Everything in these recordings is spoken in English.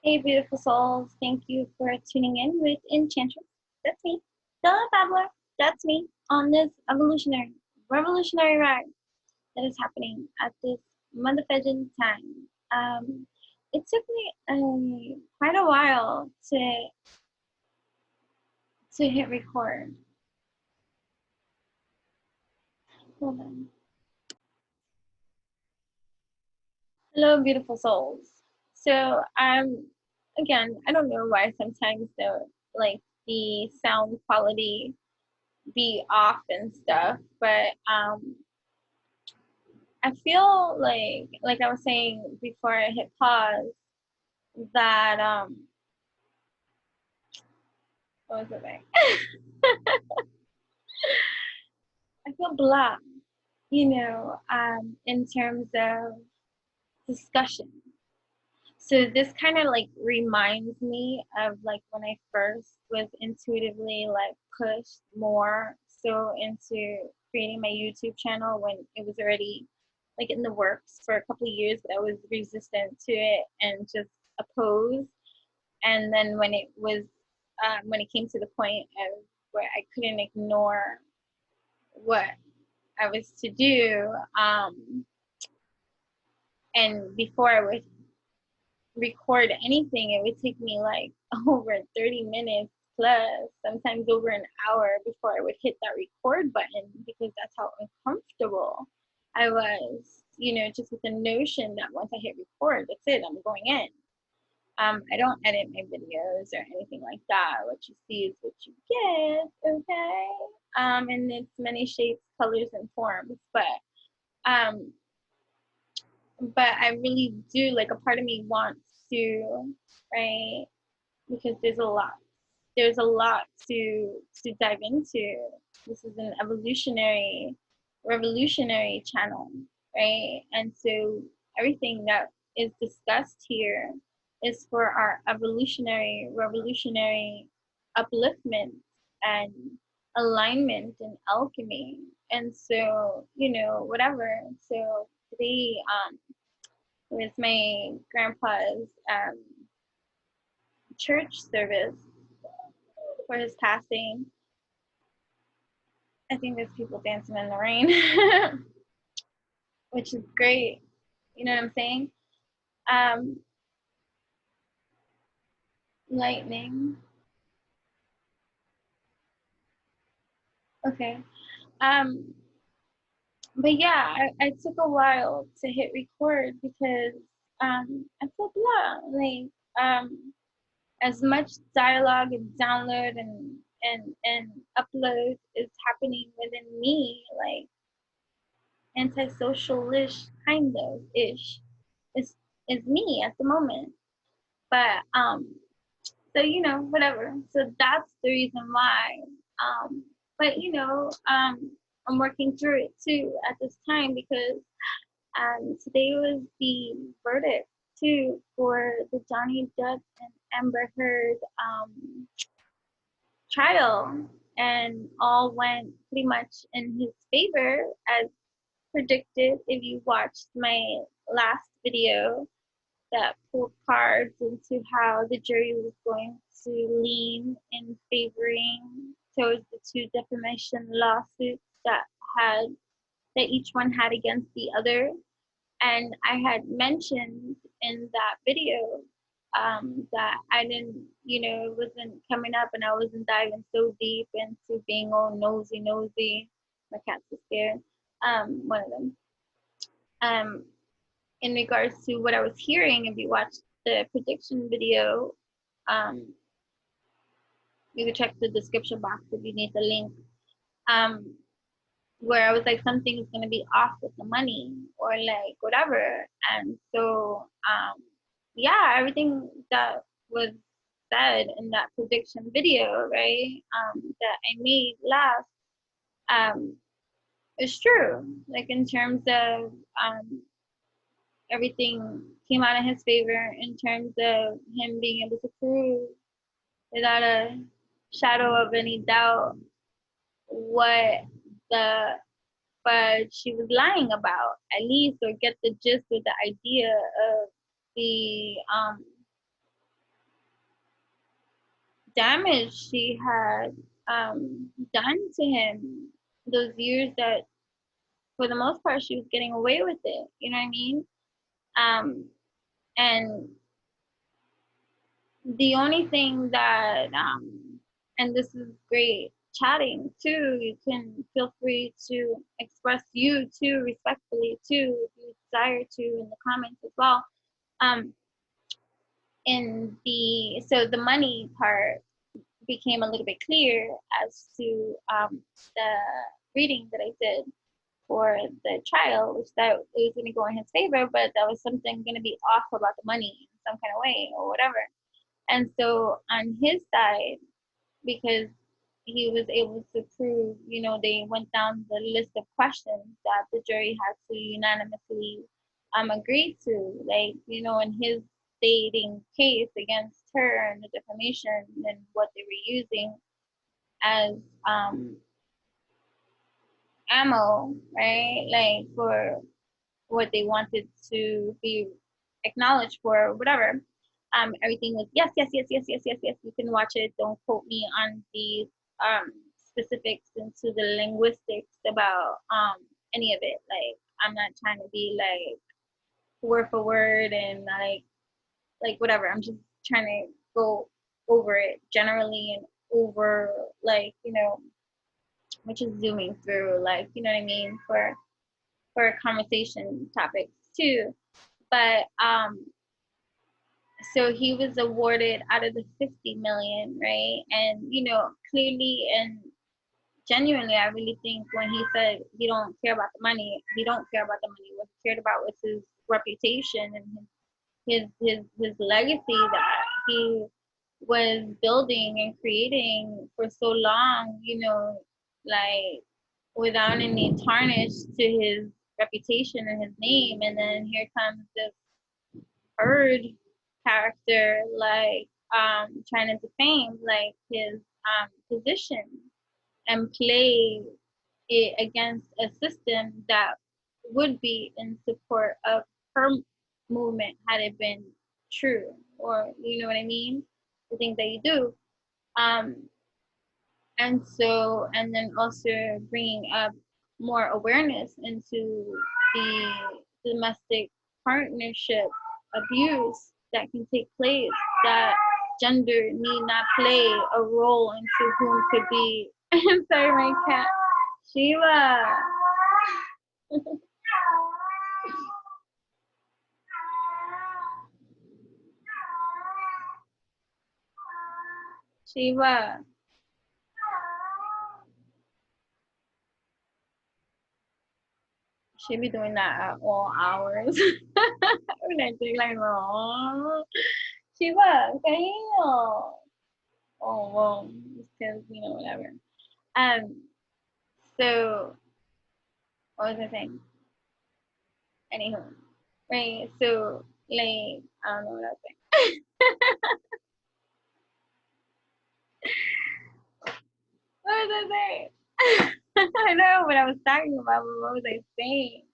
Hey, beautiful souls. Thank you for tuning in with Enchantress. That's me. The Babbler. That's me on this revolutionary ride that is happening at this motherfucking time. It took me quite a while to hit record. Hold on. Hello, beautiful souls. So again, I don't know why sometimes the sound quality be off and stuff, but I feel like I was saying before I hit pause that what was it like? I feel blah, in terms of discussion. So this kind of like reminds me of like when I first was intuitively like pushed more so into creating my YouTube channel when it was already like in the works for a couple of years, but I was resistant to it and just opposed. And then when it came to the point of where I couldn't ignore what I was to do, and before I would record anything, it would take me like over 30 minutes plus, sometimes over an hour before I would hit that record button because that's how uncomfortable I was, just with the notion that once I hit record, that's it, I'm going in. I don't edit my videos or anything like that. What you see is what you get, okay? And it's many shapes, colors, and forms. Um, but I really do, like, a part of me wants to, right? Because there's a lot to dive into. This is an revolutionary channel, right? And so everything that is discussed here is for our revolutionary upliftment and alignment and alchemy. And so, whatever. So today, was my grandpa's church service for his passing. I think there's people dancing in the rain, which is great. You know what I'm saying? Um, Lightning. Okay. Um, but yeah, I took a while to hit record because I feel blah. Like as much dialogue and download and upload is happening within me, like antisocial-ish kind of ish is me at the moment. But so whatever. So that's the reason why. But I'm working through it too at this time because today was the verdict too for the Johnny Depp and AmberHeard trial, and all went pretty much in his favor as predicted. If you watched my last video that pulled cards into how the jury was going to lean in favoring towards the two defamation lawsuits had that each one had against the other. And I had mentioned in that video that I didn't, it wasn't coming up and I wasn't diving so deep into being all nosy. My cats are scared. One of them. Um, in regards to what I was hearing, if you watched the prediction video, um, you can check the description box if you need the link. Where I was like, something is going to be off with the money or like whatever. And so, yeah, everything that was said in that prediction video, right, that I made last, is true. Like in terms of everything came out in his favor in terms of him being able to prove without a shadow of any doubt what the but she was lying about, at least, or get the gist or the idea of the damage she had done to him, those years that for the most part she was getting away with it, you know what I mean? Um, and the only thing that and this is great chatting too, you can feel free to express you too respectfully too if you desire to in the comments as well. um in the so the money part became a little bit clear as to the reading that I did for the trial, which that it was going to go in his favor, but that was something going to be off about the money in some kind of way or whatever. And so on his side, because he was able to prove, they went down the list of questions that the jury had to unanimously agree to, like, in his stating case against her and the defamation and what they were using as ammo, right? Like for what they wanted to be acknowledged for, or whatever. Everything was yes, yes, yes, yes, yes, yes, yes. You can watch it. Don't quote me on the specifics into the linguistics about any of it. Like I'm not trying to be like word for word and like whatever. I'm just trying to go over it generally and over like which is zooming through like what I mean for conversation topics too. But so he was awarded out of the 50 million, right? And clearly and genuinely, I really think when he said he don't care about the money, he don't care about the money. What he cared about was his reputation and his legacy that he was building and creating for so long, like without any tarnish to his reputation and his name. And then here comes this Heard character, like trying to defame like his position and play it against a system that would be in support of her movement had it been true, or you know what I mean, the things that you do. um and so, and then also bringing up more awareness into the domestic partnership abuse that can take place, that gender need not play a role into whom could be I'm sorry, my cat Shiva. Shiva, she be doing that at all hours. When I think like, oh, Shiva, cariño. Oh, well, because, whatever. Um, so, what was I saying? Anywho, right? So, like, I don't know what I was saying. What was I saying? I know what I was talking about, but what was I saying?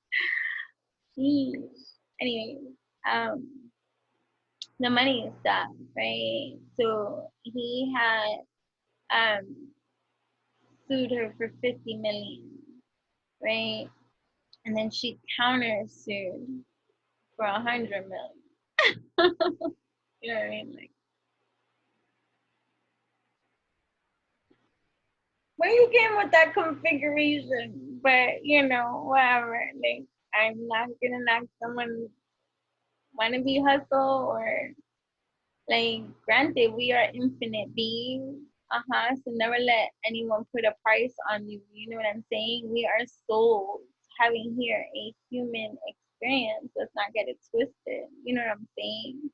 Jeez. Anyway, um, the money stuff, right? So he had sued her for 50 million, right? And then she countersued for 100 million. You know what I mean? Like, where you came with that configuration? But whatever. Like, I'm not gonna knock someone wanna be hustle or like. Granted, we are infinite beings. So never let anyone put a price on you. You know what I'm saying? We are souls having here a human experience. Let's not get it twisted. You know what I'm saying?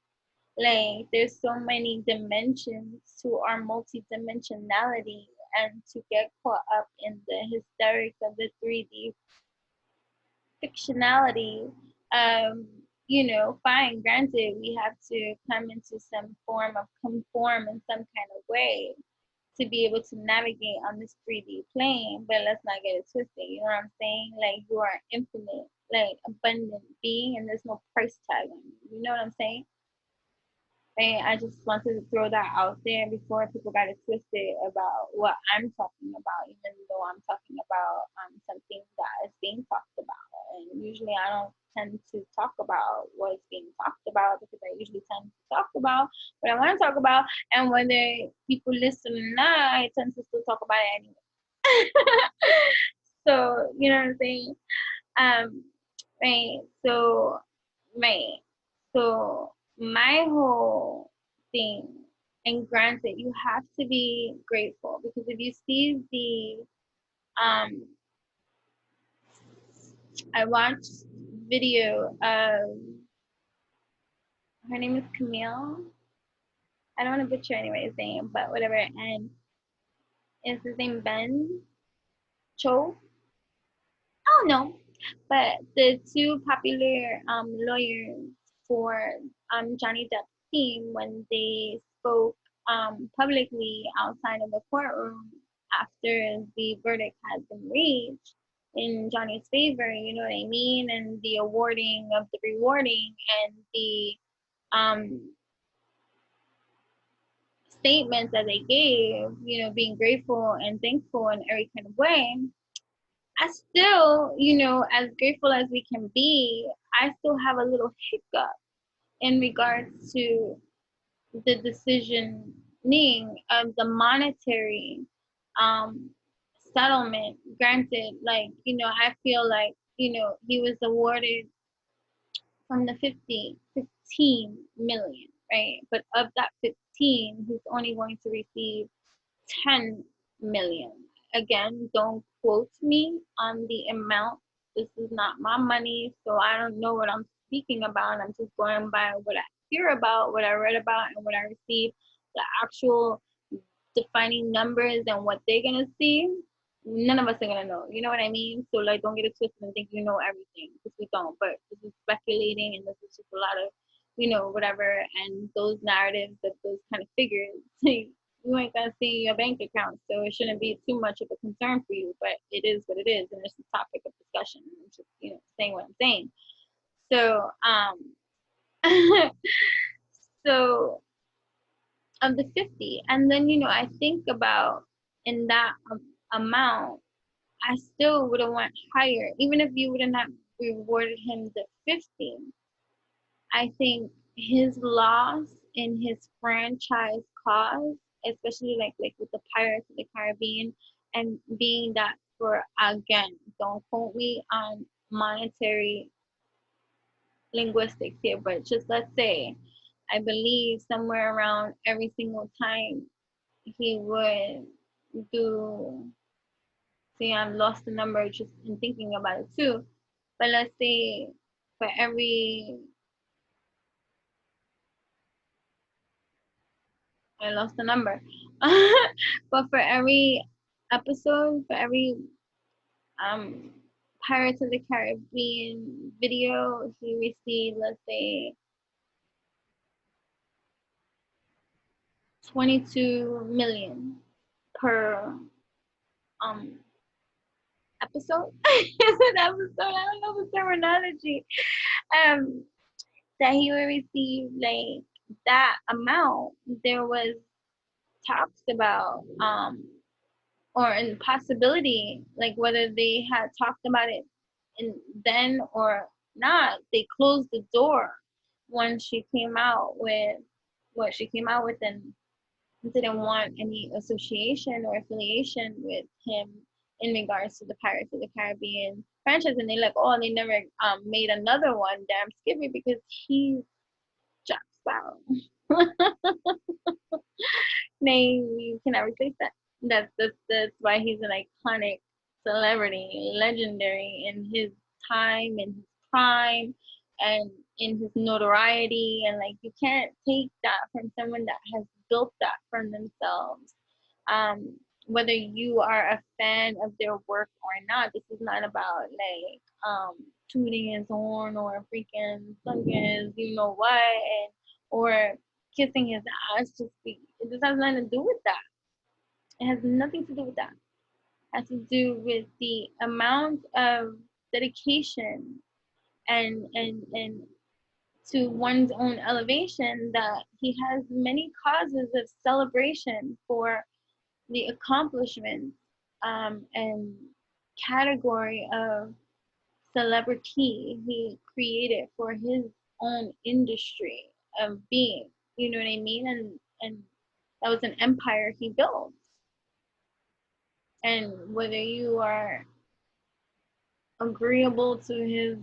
Like there's so many dimensions to our multidimensionality, and to get caught up in the hysterics of the 3D fictionality, fine, granted, we have to come into some form of conform in some kind of way to be able to navigate on this 3D plane, but let's not get it twisted. You know what I'm saying? Like you are infinite, like abundant being, and there's no price tag on you. You know what I'm saying? Right? I just wanted to throw that out there before people got it twisted about what I'm talking about, even though I'm talking about something that is being talked about. And usually I don't tend to talk about what's being talked about because I usually tend to talk about what I want to talk about. And whether people listen or not, I tend to still talk about it anyway. So, you know what I'm saying? Um, right. So, right. So my whole thing, and granted, you have to be grateful because if you see I watched video of her name is Camille. I don't want to butcher anybody's name, but whatever. And is his name Ben Cho? I don't know. But the two popular lawyers for Johnny Depp's team, when they spoke publicly outside of the courtroom after the verdict has been reached in Johnny's favor, you know what I mean? And the awarding of the rewarding and the um, statements that they gave, you know, being grateful and thankful in every kind of way. I still, you know, as grateful as we can be, I still have a little hiccup in regards to the decisioning of the monetary um, settlement. Granted, like, you know, I feel like, you know, he was awarded from the 15 million, right? But of that 15, he's only going to receive 10 million. Again, don't quote me on the amount. This is not my money, so I don't know what I'm speaking about. I'm just going by what I hear about, what I read about, and what I receive. The actual defining numbers and what they're gonna see, none of us are gonna know. You know what I mean? So like, don't get it twisted and think you know everything because we don't. But this is speculating, and this is just a lot of, you know, whatever. And those narratives of those kind of figures, you ain't gonna see your bank account, so it shouldn't be too much of a concern for you. But it is what it is, and it's a topic of discussion. I'm just, you know, saying what I'm saying. So so of the 50, and then, you know, I think about in that amount, I still would have went higher, even if you would have not rewarded him the 50. I think his loss in his franchise cause, especially like with the Pirates of the Caribbean, and being that for, again, don't quote me on monetary linguistics here, but just let's say, I believe somewhere around every single time he would do, see, I've lost the number just in thinking about it too, but let's say for every, I lost the number, but for every episode, for every um Pirates of the Caribbean video, he received, let's say, 22 million per um episode. Is it episode? I don't know the terminology. Um, that he would receive like that amount. There was talks about or in possibility, like whether they had talked about it in then or not. They closed the door when she came out with what she came out with, and didn't want any association or affiliation with him in regards to the Pirates of the Caribbean franchise. And they like, oh, they never made another one. Damn Skippy, because he's Jack Sparrow. Name, you cannot replace that. That's why he's an iconic celebrity, legendary in his time, in his prime, and in his notoriety. And like, you can't take that from someone that has built that for themselves. Um, Whether you are a fan of their work or not, this is not about like tooting his horn or freaking singing his you know what, and or kissing his ass. Just be, it just has nothing to do with that. It has nothing to do with that. It has to do with the amount of dedication and to one's own elevation, that he has many causes of celebration for the accomplishments and category of celebrity he created for his own industry of being. You know what I mean? And that was an empire he built. And whether you are agreeable to his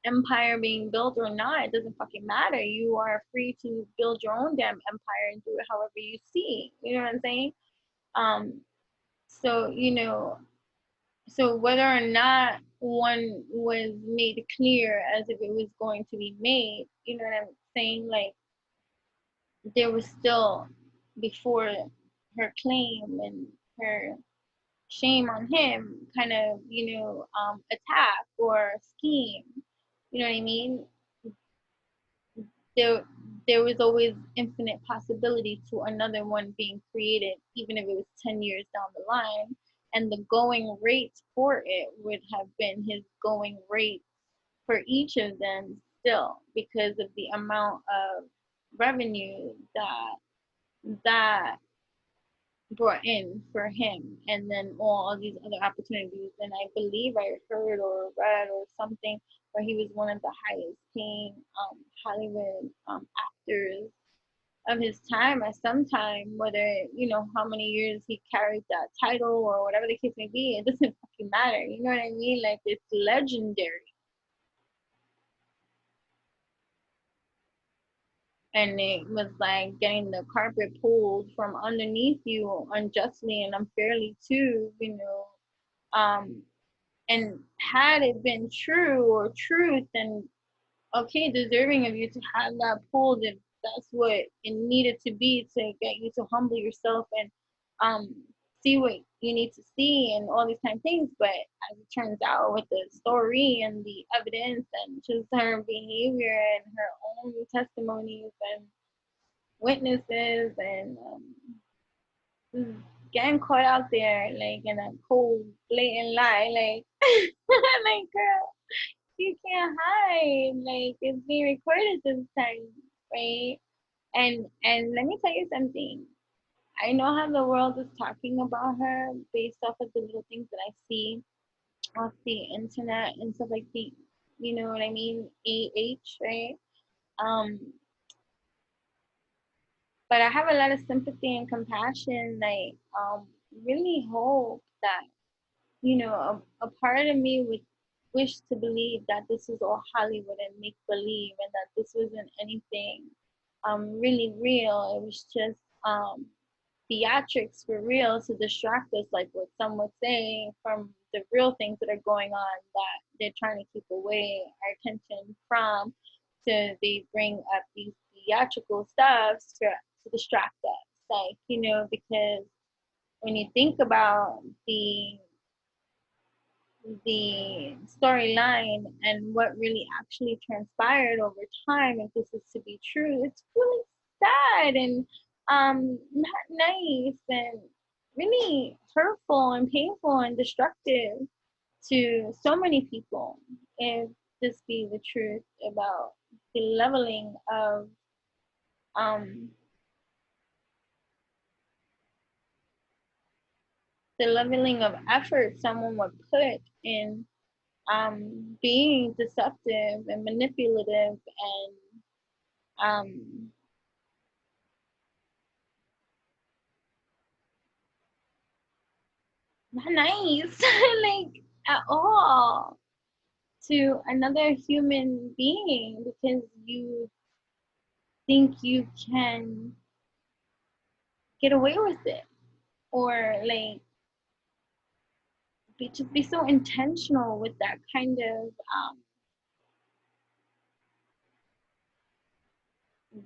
empire being built or not, it doesn't fucking matter. You are free to build your own damn empire and do it however you see. You know what I'm saying? Um, so so whether or not one was made clear as if it was going to be made, you know what I'm saying? Like there was still, before her claim and her shame on him kind of, attack or scheme, you know what I mean? There there was always infinite possibility to another one being created, even if it was 10 years down the line. And the going rate for it would have been his going rate for each of them still, because of the amount of revenue that brought in for him, and then all of these other opportunities. And I believe I heard or read or something where he was one of the highest paying Hollywood actors of his time at some time. Whether how many years he carried that title or whatever the case may be, it doesn't fucking matter. You know what I mean? Like, it's legendary. And it was like getting the carpet pulled from underneath you unjustly and unfairly too, and had it been true or truth, then okay, deserving of you to have that pulled if that's what it needed to be to get you to humble yourself and um see what you need to see and all these kind of things. But as it turns out, with the story and the evidence and just her behavior and her own testimonies and witnesses and getting caught out there like in a cold, blatant lie, like like girl, you can't hide. Like, it's being recorded this time, right? And let me tell you something. I know how the world is talking about her based off of the little things that I see off the internet and stuff like the, you know what I mean, right? Um, but I have a lot of sympathy and compassion. Like, really hope that a part of me would wish to believe that this is all Hollywood and make believe, and that this wasn't anything really real. It was just theatrics for real to distract us, like what some would say, from the real things that are going on that they're trying to keep away our attention from. So they bring up these theatrical stuff to distract us, like, because when you think about the storyline and what really actually transpired over time, if this is to be true, it's really sad and not nice and really hurtful and painful and destructive to so many people, if this be the truth about the leveling of um effort someone would put in being deceptive and manipulative and um, not nice, like, at all, to another human being, because you think you can get away with it, or like just be so intentional with that kind of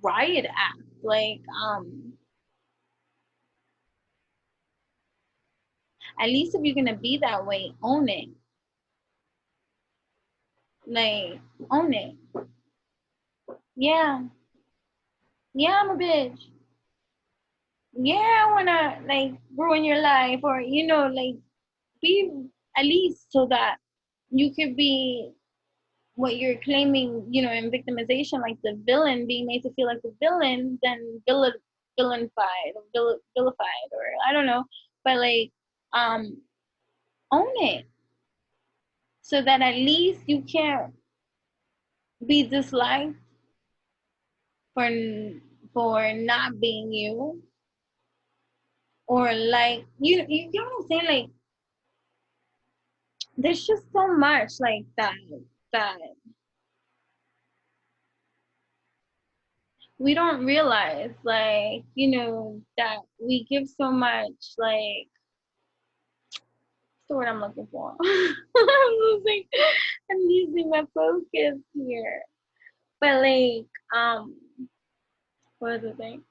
riot act. Like, at least if you're gonna be that way, own it. Like, own it. Yeah, yeah, I'm a bitch. Yeah, I wanna like ruin your life, or like be, at least so that you could be what you're claiming, you know, in victimization, like the villain, being made to feel like the villain, then villainified or vilified, or I don't know, but like, um, own it so that at least you can't be disliked for not being you, or like you get what I'm saying? Like, there's just so much like that we don't realize, like, you know, that we give so much, like, what's the word I'm looking for? I'm losing my focus here. But like, what is the thing?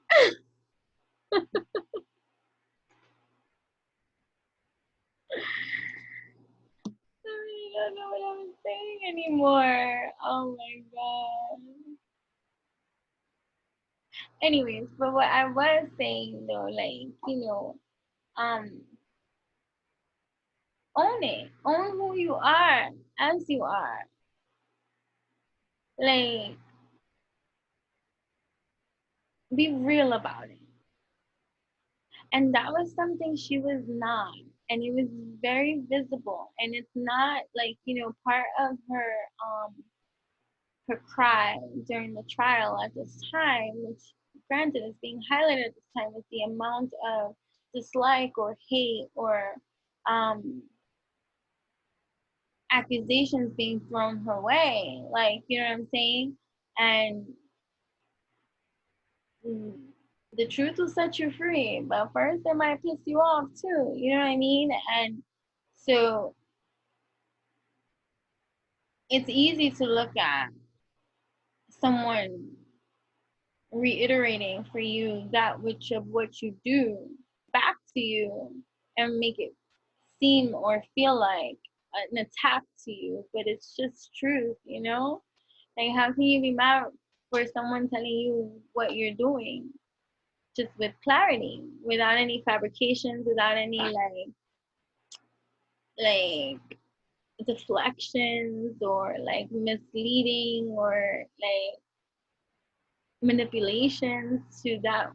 I don't know what I'm saying anymore. Oh my god. Anyways, but what I was saying though, like, you know, um, own it. Own who you are as you are. Like, be real about it. And that was something she was not. And it was very visible. And it's not like, you know, part of her cry during the trial at this time, which granted is being highlighted at this time, with the amount of dislike or hate or um, accusations being thrown her way. Like, you know what I'm saying? And the truth will set you free, but first it might piss you off too. You know what I mean? And so it's easy to look at someone reiterating for you that which of what you do back to you and make it seem or feel like an attack to you, but it's just truth, you know? Like, how can you be mad for someone telling you what you're doing just with clarity, without any fabrications, without any like deflections or like misleading or like manipulations to that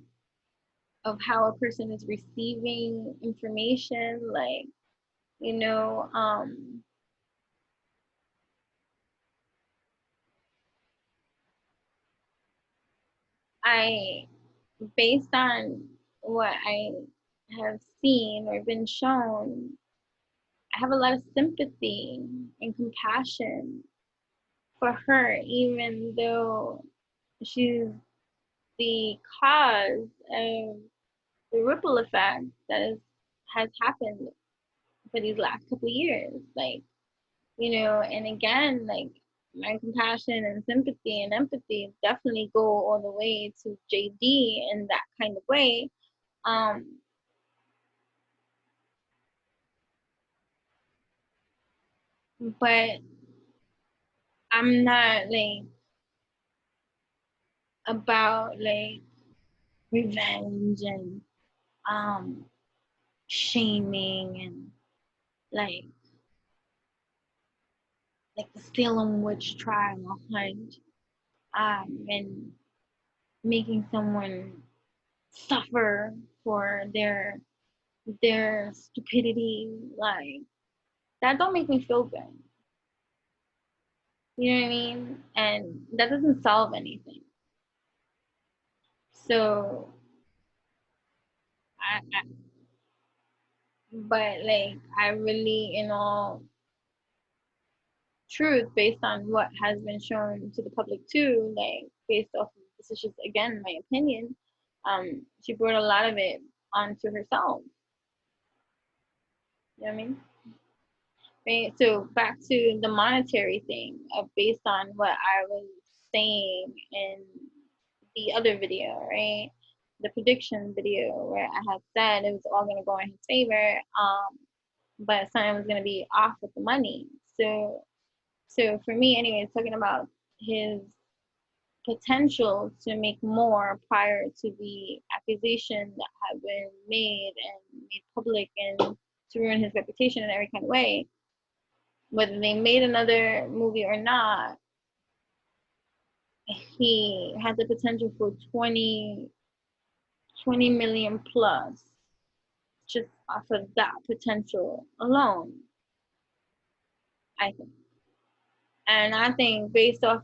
of how a person is receiving information, like, you know, I, based on what I have seen or been shown, I have a lot of sympathy and compassion for her, even though she's the cause of the ripple effect that has happened for these last couple of years. Like, you know, and again, like, my compassion and sympathy and empathy definitely go all the way to JD in that kind of way. Um, but I'm not like about like revenge and um shaming and like the Salem witch trial hunt, and making someone suffer for their stupidity. Like, that don't make me feel good. You know what I mean? And that doesn't solve anything. So I but like, I really, in all truth, based on what has been shown to the public too, like, based off of, this is just again my opinion, she brought a lot of it onto herself. You know what I mean? Right? So back to the monetary thing, based on what I was saying in the other video, right? The prediction video where I had said it was all gonna go in his favor, but something was gonna be off with the money. So for me, anyway, talking about his potential to make more prior to the accusation that had been made and made public and to ruin his reputation in every kind of way. whether they made another movie or not, he has the potential for 20 million plus just off of that potential alone, I think. And I think based off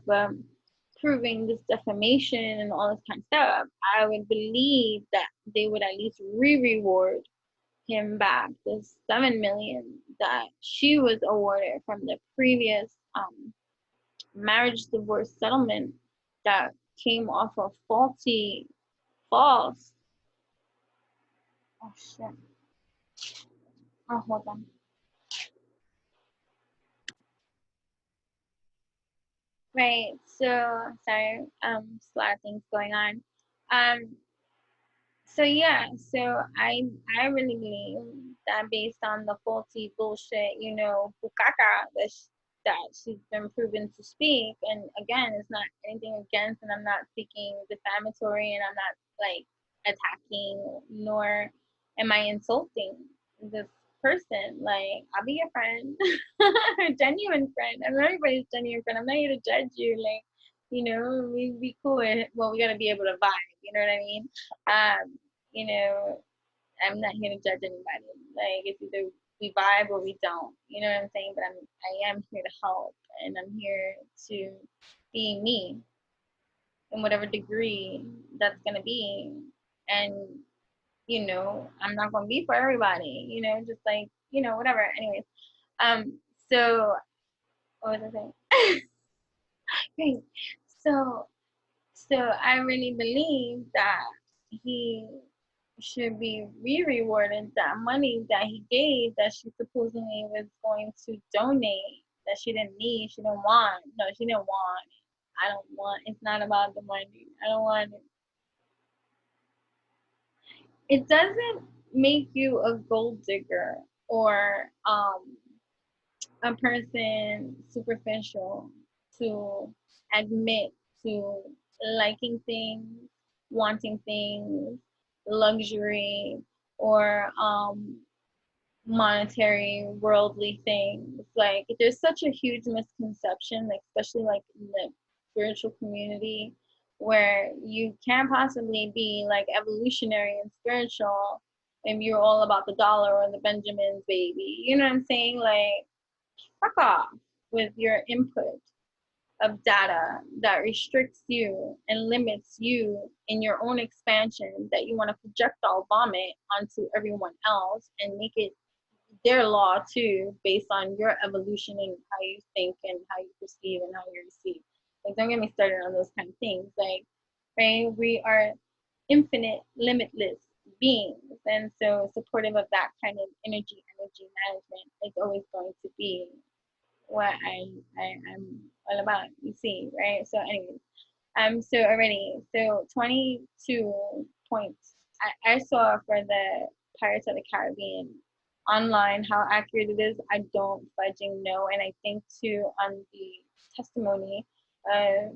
proving this defamation and all this kind of stuff, I would believe that they would at least reward him back the 7 million that she was awarded from the previous marriage divorce settlement that came off of false. Oh shit. Oh, hold on. Right. So sorry. A lot of things going on. Um. So yeah. So I really believe that based on the faulty bullshit, bukaka that she's been proven to speak. And again, it's not anything against, and I'm not speaking defamatory, and I'm not like attacking, nor am I insulting this person. Like, I'll be your friend, a genuine friend. I'm everybody's genuine friend. I'm not here to judge you. Like, we be cool. Well, we gotta be able to vibe. You know what I mean? Um, you know, I'm not here to judge anybody. Like, it's either we vibe or we don't. You know what I'm saying? But I am here to help, and I'm here to be me in whatever degree that's gonna be. And I'm not gonna be for everybody. Just like whatever. Anyways, so what was I saying? Great. So so I really believe that he should be rewarded that money that he gave that she supposedly was going to donate, that she didn't need, she didn't want. No, she didn't want it. I don't want, it's not about the money. I don't want it. It doesn't make you a gold digger or a person superficial to admit to liking things, wanting things, luxury, or monetary, worldly things. Like, there's such a huge misconception, like, especially like in the spiritual community, where you can't possibly be like evolutionary and spiritual if you're all about the dollar or the Benjamins, baby. You know what I'm saying? Like, fuck off with your input of data that restricts you and limits you in your own expansion that you want to projectile vomit onto everyone else and make it their law too, based on your evolution and how you think and how you perceive and how you receive. Like, don't get me started on those kind of things. Like, right, we are infinite, limitless beings, and so supportive of that kind of energy management is always going to be what I'm all about. You see, right? So, anyways, so already, so 22 points. I saw for the Pirates of the Caribbean online. How accurate it is, I don't fudging know. And I think too on the testimony of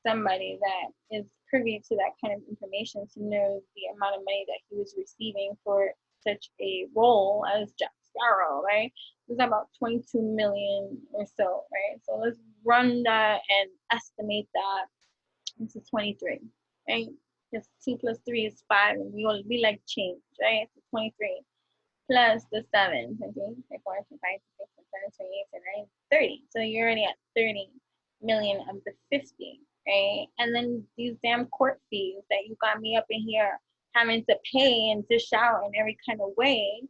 somebody that is privy to that kind of information to know the amount of money that he was receiving for such a role as Jack Sparrow, right? It was about 22 million or so, right? So let's run that and estimate that into 23, right? Because 2 plus 3 is 5, and we like change, right? So 23 plus the 7, 20, 24, 25, 26, 27, 28, 29, 30. So you're already at 30 million of the 50, right? And then these damn court fees that you got me up in here having to pay and dish out in every kind of way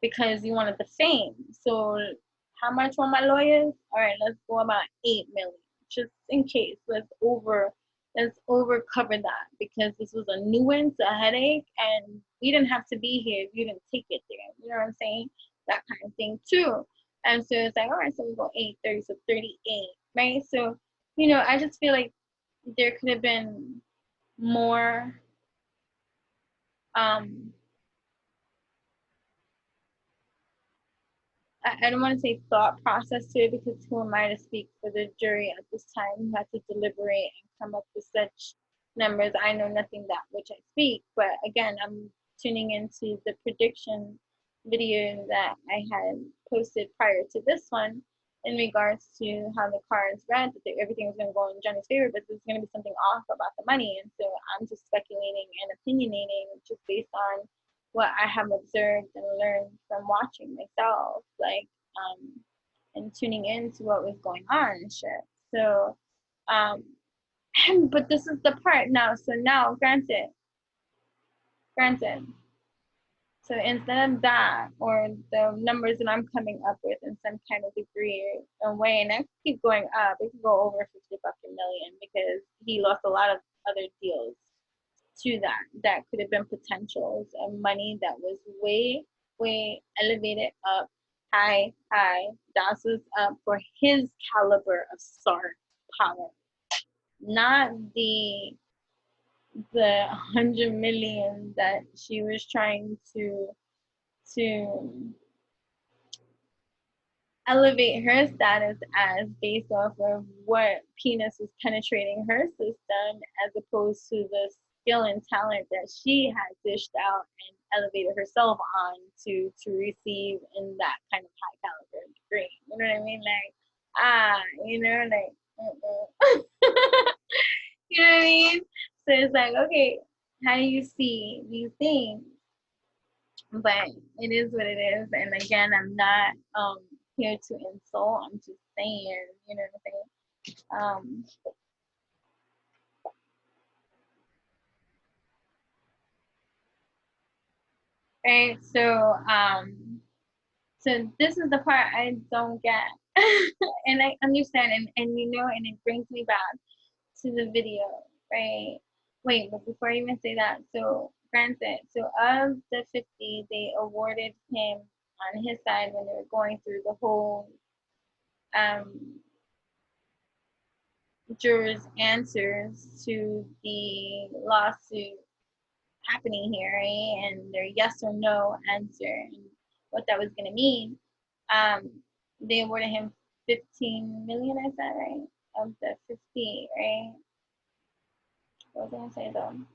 because you wanted the fame. So how much on my lawyers? All right, let's go about 8 million, just in case. Let's over cover that, because this was a nuisance, a headache, and we didn't have to be here if you didn't take it there. You know what I'm saying? That kind of thing too. And so it's like, all right, so we go 8, 30, so 38, right? So, I just feel like there could have been more I don't want to say thought process to it, because who am I to speak for the jury at this time who had to deliberate and come up with such numbers? I know nothing that which I speak, but again, I'm tuning into the prediction video that I had posted prior to this one, in regards to how the cards read, that everything was going to go in Johnny's favor, but there's going to be something off about the money. And so I'm just speculating and opinionating just based on what I have observed and learned from watching myself, like, and tuning into what was going on and shit. So, but this is the part now. So now, granted, so instead of that, or the numbers that I'm coming up with in some kind of degree and way, and I keep going up, it could go over 50 fucking million because he lost a lot of other deals to that could have been potentials of money that was way, way elevated up, high. That was up for his caliber of star power, not the 100 million that she was trying to elevate her status as based off of what penis was penetrating her system, as opposed to the skill and talent that she had dished out and elevated herself on to receive in that kind of high caliber degree. You know what I mean? Like, you know, like, you know what I mean? So it's like, okay, how do you see these things? But it is what it is. And again, I'm not here to insult. I'm just saying, you know what I'm saying? Right. So this is the part I don't get. And I understand, and you know, and it brings me back to the video, right? Wait, but before I even say that, so granted, so of the 50, they awarded him on his side when they were going through the whole jurors' answers to the lawsuit happening here, right? And their yes or no answer and what that was gonna mean. Um, they awarded him 15 million, I said, right? Of the 50, right? What was I gonna say though?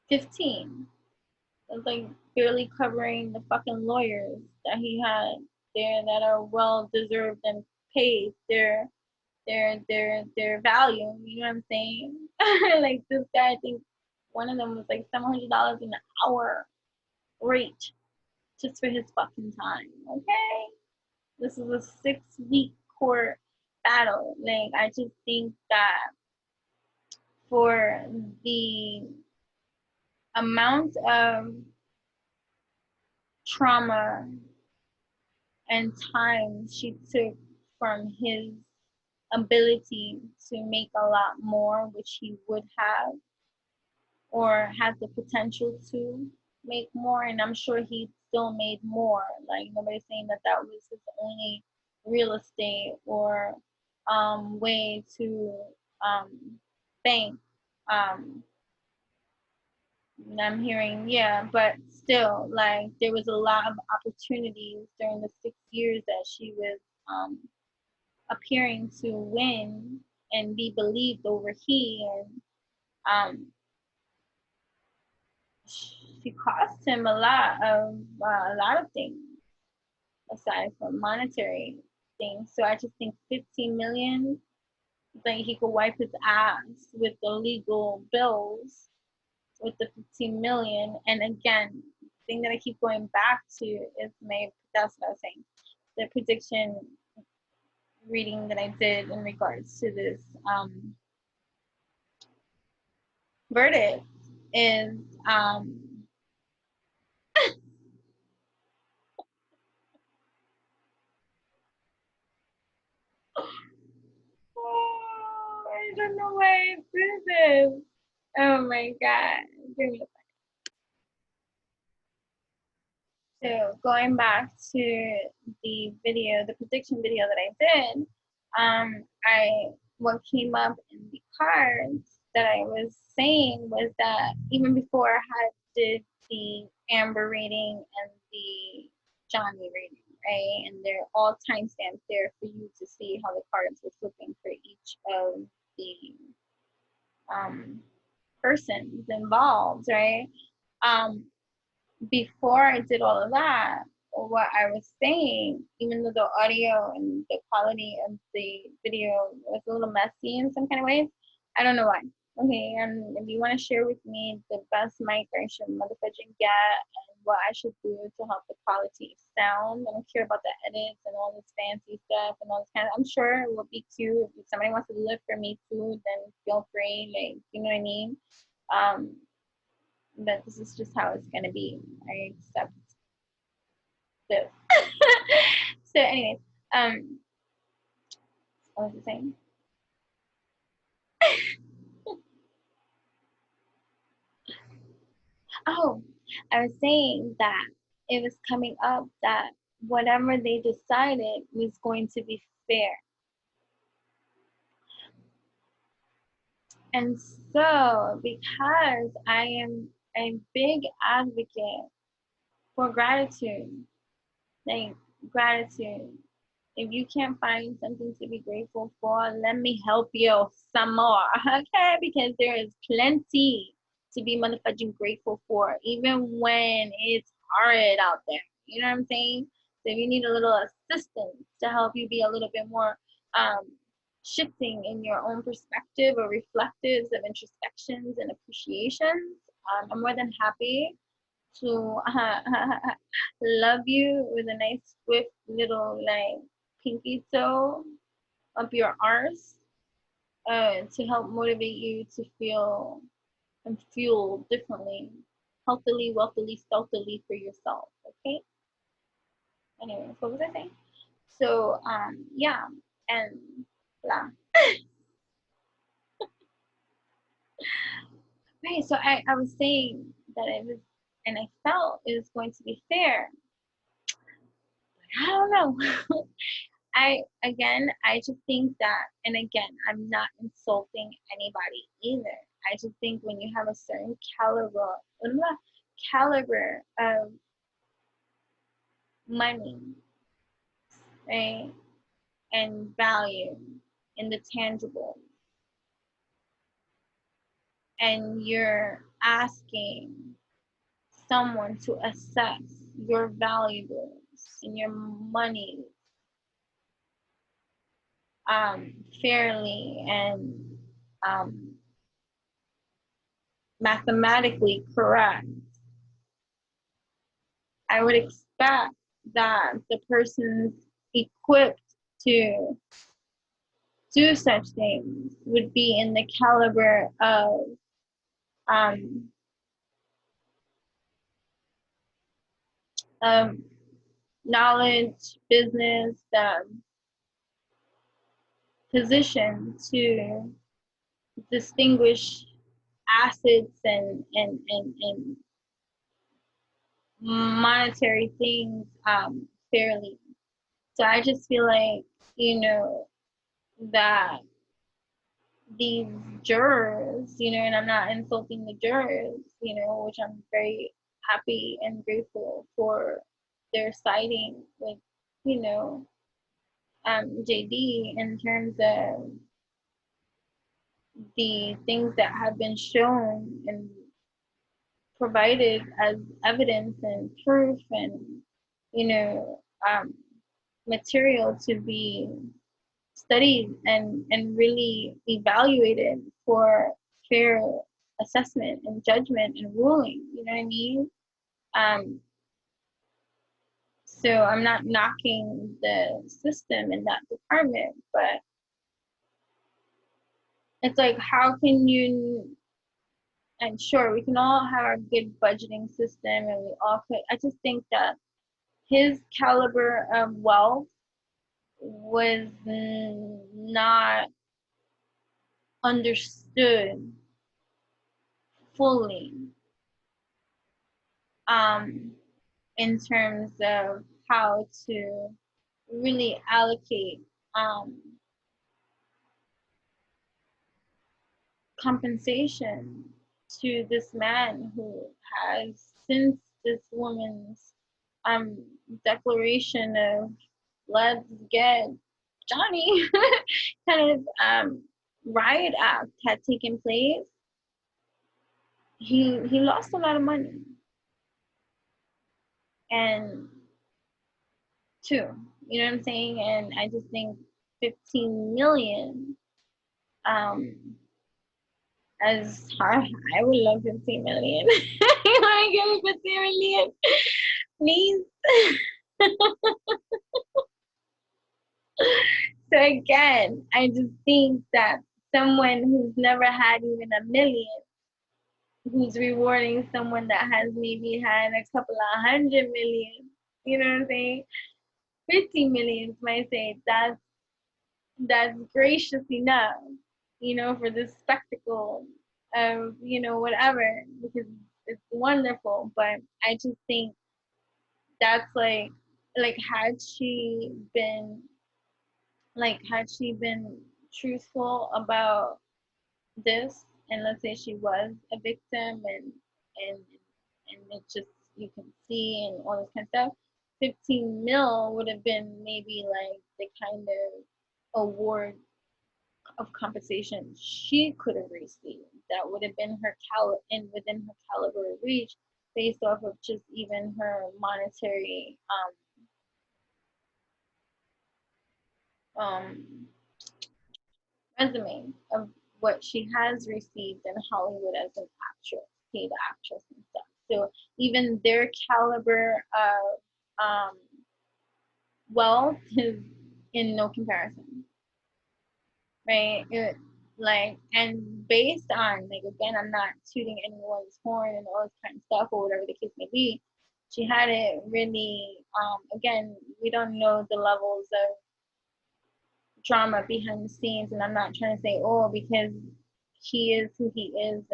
15. It's like barely covering the fucking lawyers that he had there that are well deserved and paid their value. You know what I'm saying? Like this guy, I think one of them was like $700 an hour rate just for his fucking time. Okay, this is a 6-week court battle. Like I just think that for the amount of trauma and time she took from his ability to make a lot more, which he would have or has the potential to make more, and I'm sure he still made more. Like nobody's saying that that was his only real estate or way to um, bank. Um, I'm hearing, yeah, but still, like there was a lot of opportunities during the 6 years that she was appearing to win and be believed over he, and um, she cost him a lot of things aside from monetary things. So I just think 15 million, like he could wipe his ass with the legal bills with the 15 million. And again, the thing that I keep going back to is that's what I was saying, the prediction reading that I did in regards to this verdict is oh, I don't know why I do this. Oh my god. Give me So going back to the video, the prediction video that I did, I what came up in the cards that I was saying was that even before I had did the Amber reading and the Johnny reading, right? And they're all timestamps there for you to see how the cards were flipping for each of the um, persons involved, right? Before I did all of that, what I was saying, even though the audio and the quality of the video was a little messy in some kind of ways, I don't know why. Okay, and if you want to share with me the best mic I should motherfucking get and what I should do to help the quality of sound, I don't care about the edits and all this fancy stuff and all this kind of, I'm sure it will be cute. If somebody wants to do it for me too, then feel free, like, you know what I mean? But this is just how it's gonna be. I accept this. So anyways, what was I saying? Oh, I was saying that it was coming up that whatever they decided was going to be fair. And so, because I am a big advocate for gratitude, like gratitude, if you can't find something to be grateful for, let me help you some more, okay? Because there is plenty to be motherfucking grateful for, even when it's hard out there. You know what I'm saying? So if you need a little assistance to help you be a little bit more shifting in your own perspective or reflectives of introspections and appreciations, I'm more than happy to love you with a nice swift little like pinky toe up your arse to help motivate you to feel and fuel differently, healthily, wealthily, stealthily for yourself. Okay. Anyway, what was I saying? So yeah, and blah. Right. So I was saying that it was, and I felt it was going to be fair. But I don't know. I just think that, and again, I'm not insulting anybody either. I just think when you have a certain caliber of money, right, and value in the tangible, and you're asking someone to assess your valuables and your money fairly and mathematically correct, I would expect that the person's equipped to do such things would be in the caliber of knowledge, business, position to distinguish assets and monetary things fairly. So I just feel like, you know, that these jurors, you know, and I'm not insulting the jurors, you know, which I'm very happy and grateful for their siding with, you know, JD in terms of the things that have been shown and provided as evidence and proof and, you know, material to be studied and really evaluated for fair assessment and judgment and ruling. You know what I mean? So I'm not knocking the system in that department, but it's like, how can you, and sure, we can all have a good budgeting system and we all could, I just think that his caliber of wealth was not understood fully in terms of how to really allocate compensation to this man who has, since this woman's declaration of let's get Johnny kind of riot act had taken place, he lost a lot of money, and too, you know what I'm saying? And I just think 15 million, um, as hard, I would love 15 million. You want to give me 15 million, please? So again, I just think that someone who's never had even a million, who's rewarding someone that has maybe had a couple of 100 million, you know what I'm saying? 50 millions might say that's gracious enough, you know, for this spectacle of, you know, whatever, because it's wonderful. But I just think that's like had she been truthful about this, and let's say she was a victim, and and it just, you can see and all this kind of stuff, 15 mil would have been maybe like the kind of award of compensation she could have received that would have been within her caliber of reach, based off of just even her monetary um resume of what she has received in Hollywood as an actress, paid actress and stuff. So even their caliber of wealth is in no comparison, right? And based on, like, again, I'm not tooting anyone's horn and all this kind of stuff or whatever the case may be. She had it really. Again, we don't know the levels of drama behind the scenes, and I'm not trying to say, oh, because he is who he is,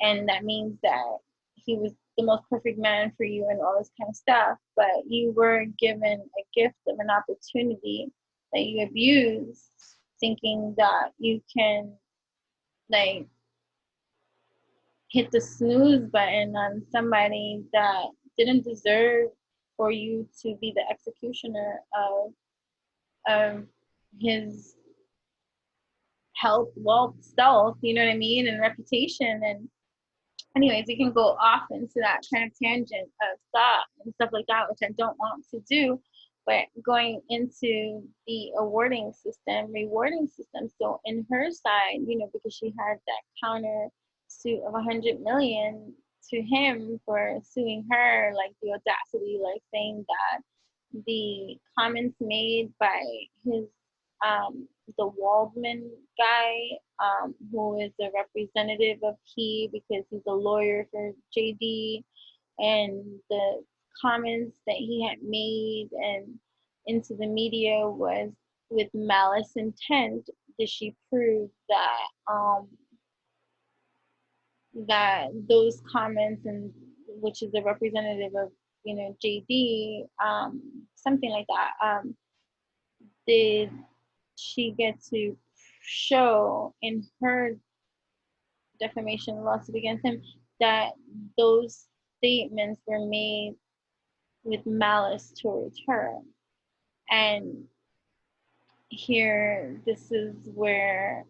and that means that he was the most perfect man for you and all this kind of stuff. But you were given a gift of an opportunity that you abused, thinking that you can, like, hit the snooze button on somebody that didn't deserve for you to be the executioner of his health, wealth, stealth, you know what I mean, and reputation. And anyways, we can go off into that kind of tangent of thought and stuff like that, which I don't want to do. But going into the rewarding system. So in her side, you know, because she had that counter suit of 100 million to him for suing her, like the audacity, like saying that the comments made by his the Waldman guy, who is a representative of he, because he's a lawyer for JD, and the comments that he had made and into the media was with malice intent. Did she prove that those comments, and which is a representative of, you know, JD, something like that, did she get to show in her defamation lawsuit against him that those statements were made with malice towards her? And here, this is where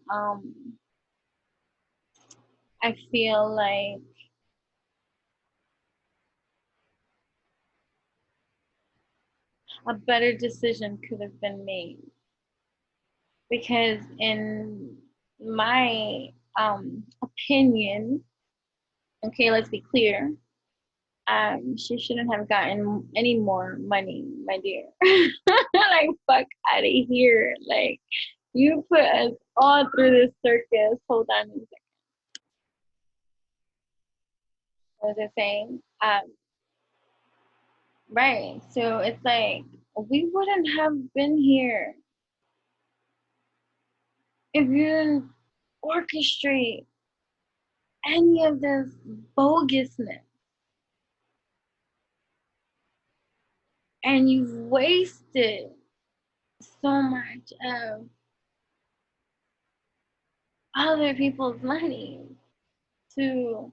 I feel like a better decision could have been made, because in my opinion, okay, let's be clear, she shouldn't have gotten any more money, my dear. Like, fuck out of here. Like, you put us all through this circus. Hold on a second. What was I saying? Right. So it's like, we wouldn't have been here if you didn't orchestrate any of this bogusness. And you've wasted so much of other people's money to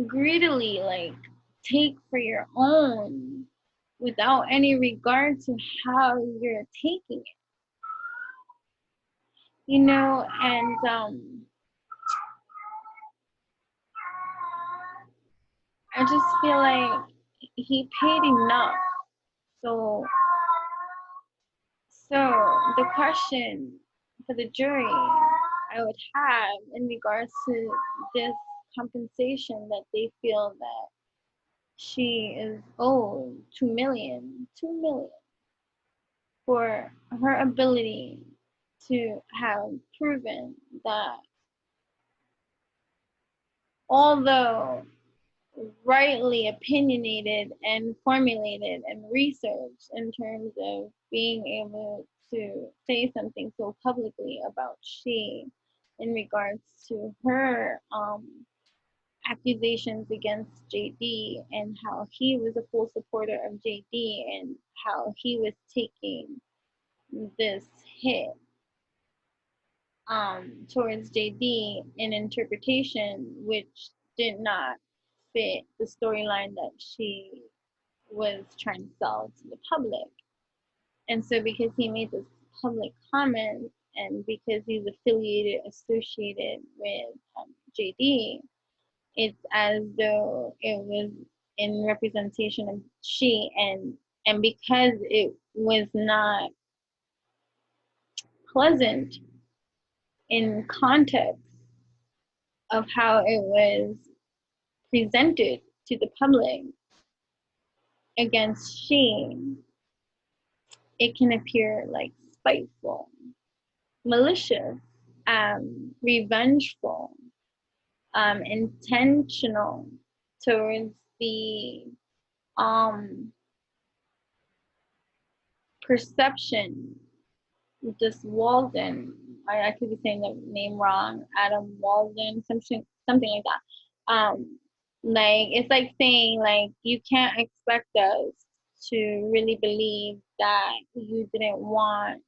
greedily, like, take for your own without any regard to how you're taking it. you know, and I just feel like he paid enough. So, the question for the jury I would have in regards to this compensation that they feel that she is owed 2 million for her ability to have proven that although rightly opinionated and formulated and researched in terms of being able to say something so publicly about she in regards to her accusations against JD and how he was a full supporter of JD and how he was taking this hit towards JD in interpretation which did not fit the storyline that she was trying to sell to the public. And so because he made this public comment and because he's associated with JD, it's as though it was in representation of she, and because it was not pleasant in context of how it was presented to the public against she, it can appear like spiteful, malicious, revengeful, intentional towards the perception. This Walden, I could be saying the name wrong, Adam Walden, something like that. Like it's like saying like you can't expect us to really believe that you didn't want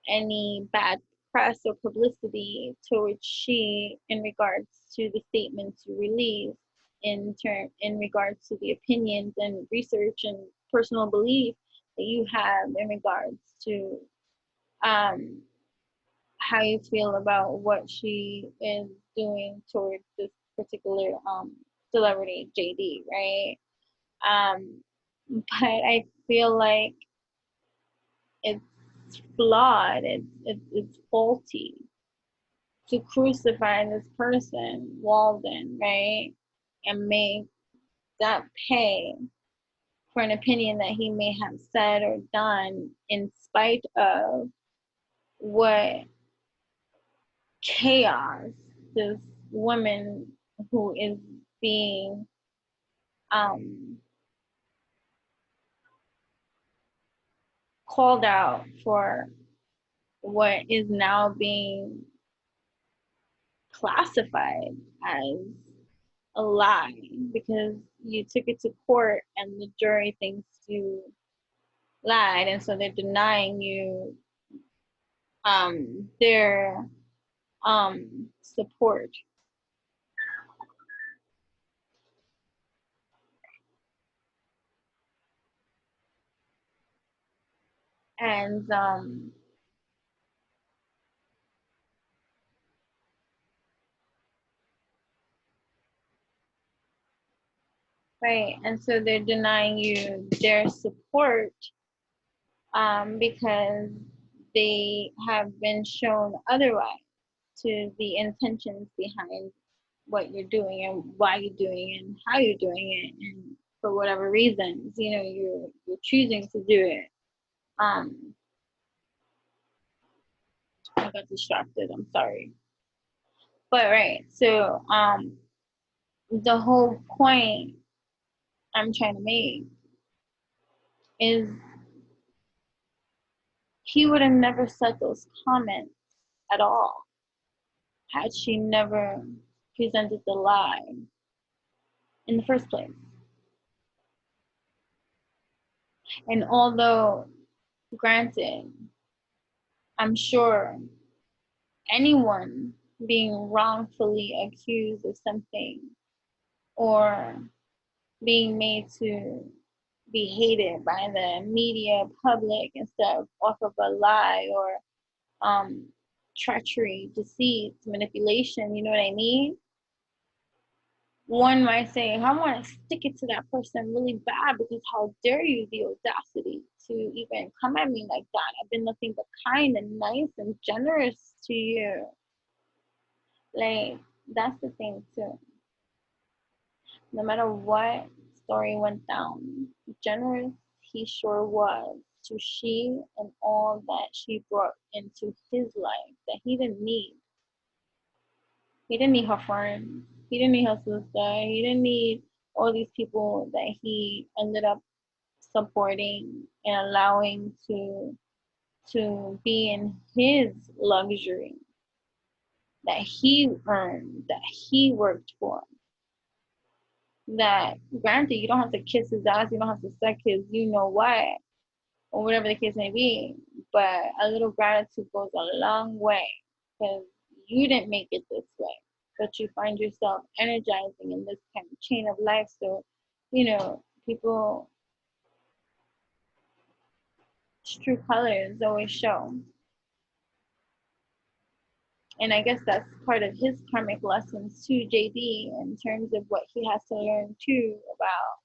any bad press or publicity towards she in regards to the statements you released in regards to the opinions and research and personal belief that you have in regards to um, how you feel about what she is doing towards this particular celebrity JD, right? But I feel like it's flawed, it's faulty to crucify this person, Walden, right? And make that pay for an opinion that he may have said or done in spite of what chaos this woman who is being um, called out for what is now being classified as a lie because you took it to court and the jury thinks you lied, and so they're denying you their support. And right, and so they're denying you their support because they have been shown otherwise to the intentions behind what you're doing and why you're doing it and how you're doing it and for whatever reasons you're choosing to do it. I got distracted, I'm sorry. But right, so the whole point I'm trying to make is he would have never said those comments at all had she never presented the lie in the first place. And although, granted, I'm sure anyone being wrongfully accused of something or being made to be hated by the media public and stuff off of a lie or treachery, deceit, manipulation, you know what I mean? One might say, I want to stick it to that person really bad because how dare you, the audacity to even come at me like that? I've been nothing but kind and nice and generous to you. Like, that's the thing too. No matter what story went down, generous he sure was to she and all that she brought into his life that he didn't need. He didn't need her friends. He didn't need her sister. He didn't need all these people that he ended up supporting and allowing to be in his luxury that he earned, that he worked for. That granted, you don't have to kiss his ass, you don't have to suck his you know what, or whatever the case may be, but a little gratitude goes a long way because you didn't make it this way, but you find yourself energizing in this kind of chain of life. So, people, true colors always show. And I guess that's part of his karmic lessons to JD in terms of what he has to learn too about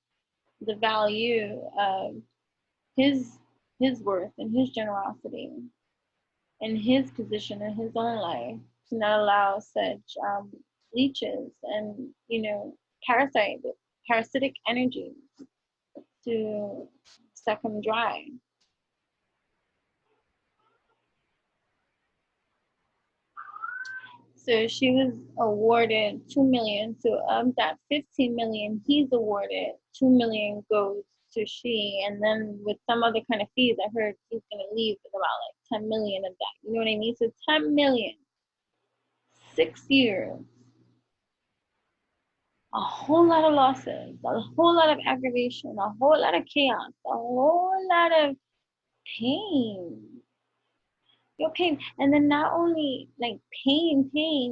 the value of his worth and his generosity and his position in his own life to not allow such leeches and parasitic energy to suck him dry. So she was awarded 2 million. So of that 15 million, he's awarded 2 million goes to she, and then with some other kind of fees, I heard he's gonna leave with about like 10 million of that. You know what I mean? So 10 million, 6 years, a whole lot of losses, a whole lot of aggravation, a whole lot of chaos, a whole lot of pain. Your pain, and then not only like pain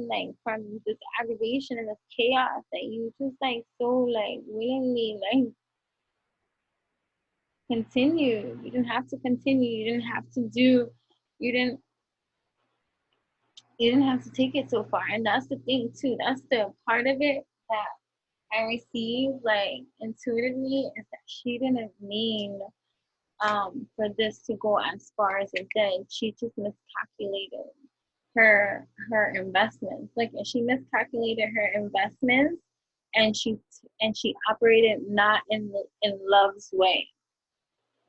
like from this aggravation and this chaos that you just like so like willingly like continue. You didn't have to continue. You didn't have to do. You didn't. You didn't have to take it so far, and that's the thing too. That's the part of it that I received like intuitively is that she didn't mean for this to go as far as it did. She just miscalculated her investments. Like she miscalculated her investments, and she operated not in love's way,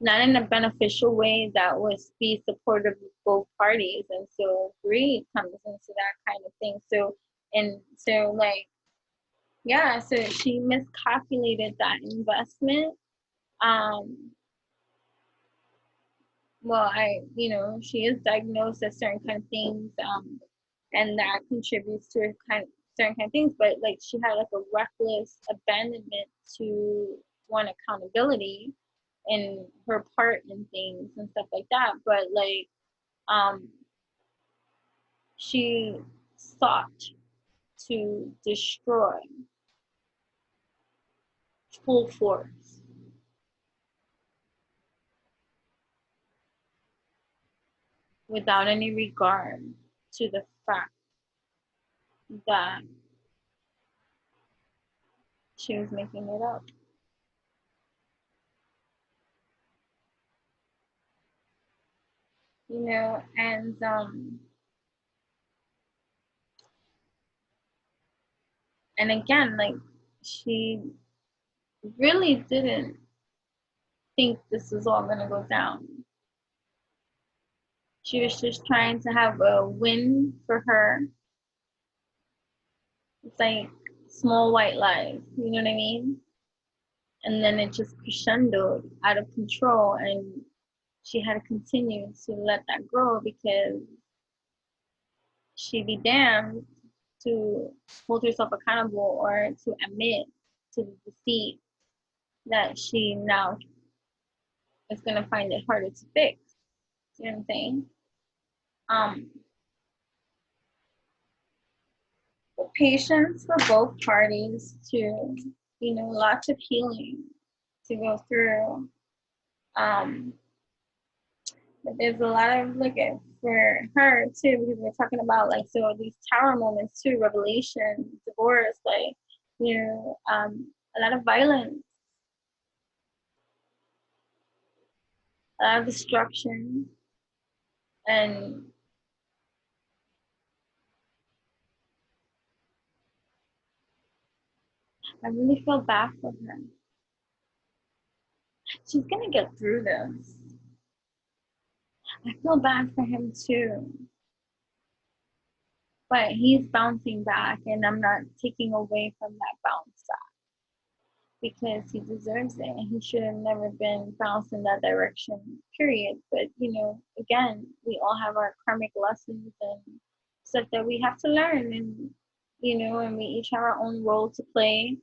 not in a beneficial way that would be supportive of both parties. And so greed comes into that kind of thing. So like yeah, so she miscalculated that investment. Well, she is diagnosed as certain kind of things, and that contributes to certain kind of things. But like she had like a reckless abandonment to one accountability in her part in things and stuff like that. But like, she sought to destroy full force without any regard to the fact that she was making it up. And again, like she really didn't think this was all gonna go down. She was just trying to have a win for her. It's like small white lies, you know what I mean? And then it just crescendoed out of control, and she had to continue to let that grow because she'd be damned to hold herself accountable or to admit to the deceit that she now is going to find it harder to fix. You know what I'm saying? Patience for both parties to, lots of healing to go through. But there's a lot of look at for her too, because we're talking about like so these tower moments too, revelation, divorce, like a lot of violence, a lot of destruction, and I really feel bad for her. She's gonna get through this. I feel bad for him too, but he's bouncing back, and I'm not taking away from that bounce back because he deserves it. And he should have never been bounced in that direction, period. But again, we all have our karmic lessons and stuff that we have to learn, and and we each have our own role to play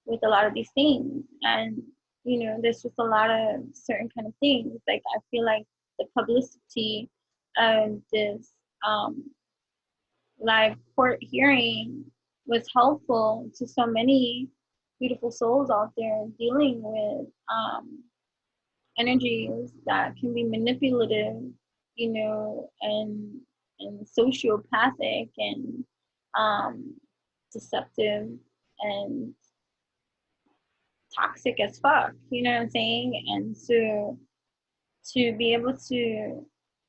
with a lot of these things. And there's just a lot of certain kind of things. Like I feel like the publicity of this live court hearing was helpful to so many beautiful souls out there dealing with energies that can be manipulative, and sociopathic and um, deceptive and toxic as fuck. You know what I'm saying? And to be able to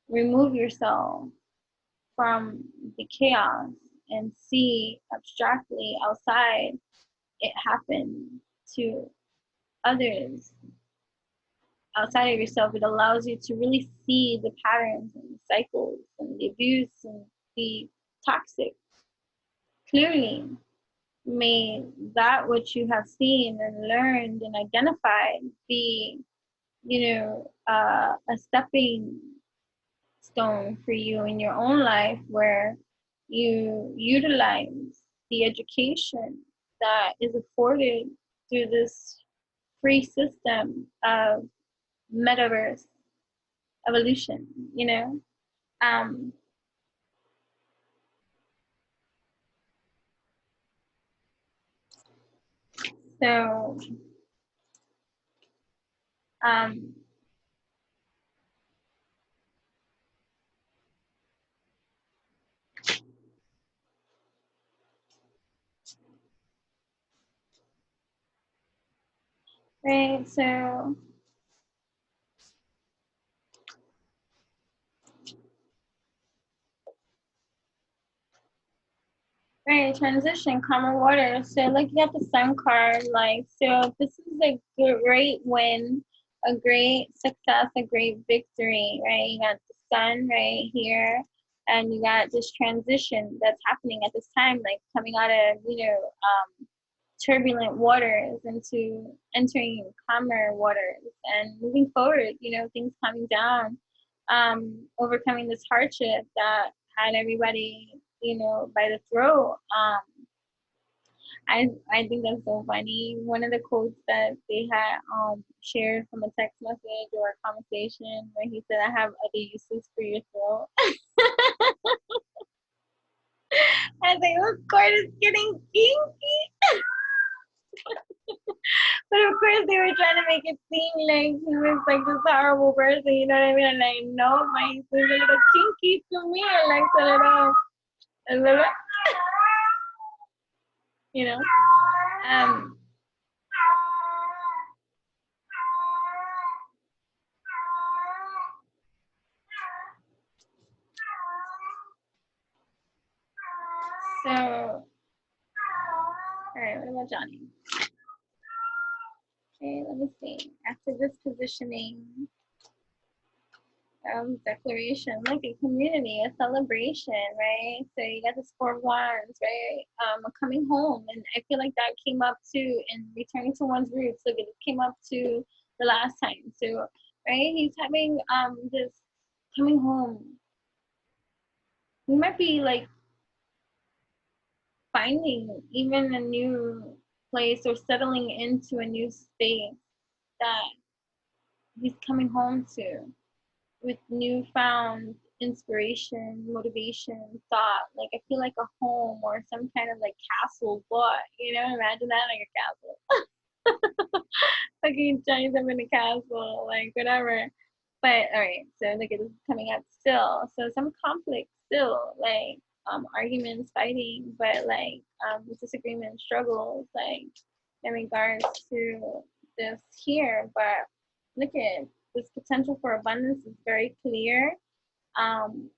remove yourself from the chaos and see abstractly outside it happen to others outside of yourself, it allows you to really see the patterns and the cycles and the abuse and the toxic clearly. May that which you have seen and learned and identified be a stepping stone for you in your own life, where you utilize the education that is afforded through this free system of metaverse evolution, Um, so, um, right, so, right, transition, calmer water. So, like, you got the sun card, like, so this is a great win, a great success, a great victory, right? You got the sun right here, and you got this transition that's happening at this time, like, coming out of, turbulent waters into entering calmer waters and moving forward, things coming down, overcoming this hardship that had everybody, by the throat. I think that's so funny. One of the quotes that they had shared from a text message or a conversation where he said, "I have other uses for your throat." I was like, "Of course, it's getting kinky." But of course, they were trying to make it seem like he was like this horrible person, you know what I mean? And like, no, my he's a little kinky to me. I like a little, you know. Um, so, all right, what about Johnny? Okay, let me see. After this positioning, declaration, like a community, a celebration, right? So you got this Four of Wands, right? Coming home, and I feel like that came up too in returning to one's roots. Look, it came up to the last time. So, right, he's having this coming home. He might be like finding even a new place or settling into a new space that he's coming home to, with newfound inspiration, motivation, thought. Like I feel like a home or some kind of like castle bought, imagine that, like a castle. Like you Chinese up in a castle, like whatever. But all right, so look at this coming up still. So some conflict still, like arguments, fighting, but like disagreement, struggles, like in regards to this here. But look at this potential for abundance is very clear. Um,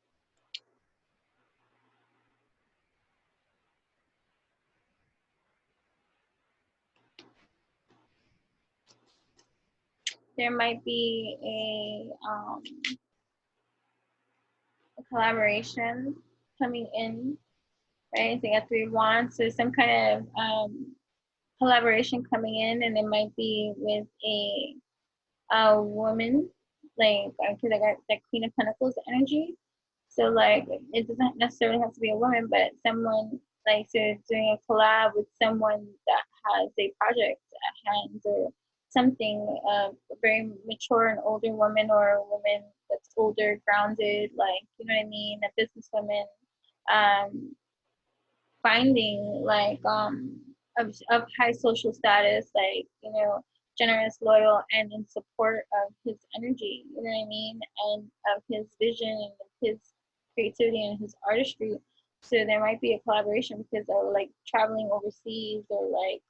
there might be a collaboration coming in, right? They got 3 of Wands, so some kind of collaboration coming in, and it might be with a woman, like because I got that Queen of Pentacles energy. So like it doesn't necessarily have to be a woman, but someone like so doing a collab with someone that has a project at hand or something, a very mature and older woman or a woman that's older, grounded, like you know what I mean, a businesswoman, um, finding like of high social status, like you know, generous, loyal, and in support of his energy, you know what I mean, and of his vision and of his creativity and his artistry. So there might be a collaboration because of like traveling overseas or like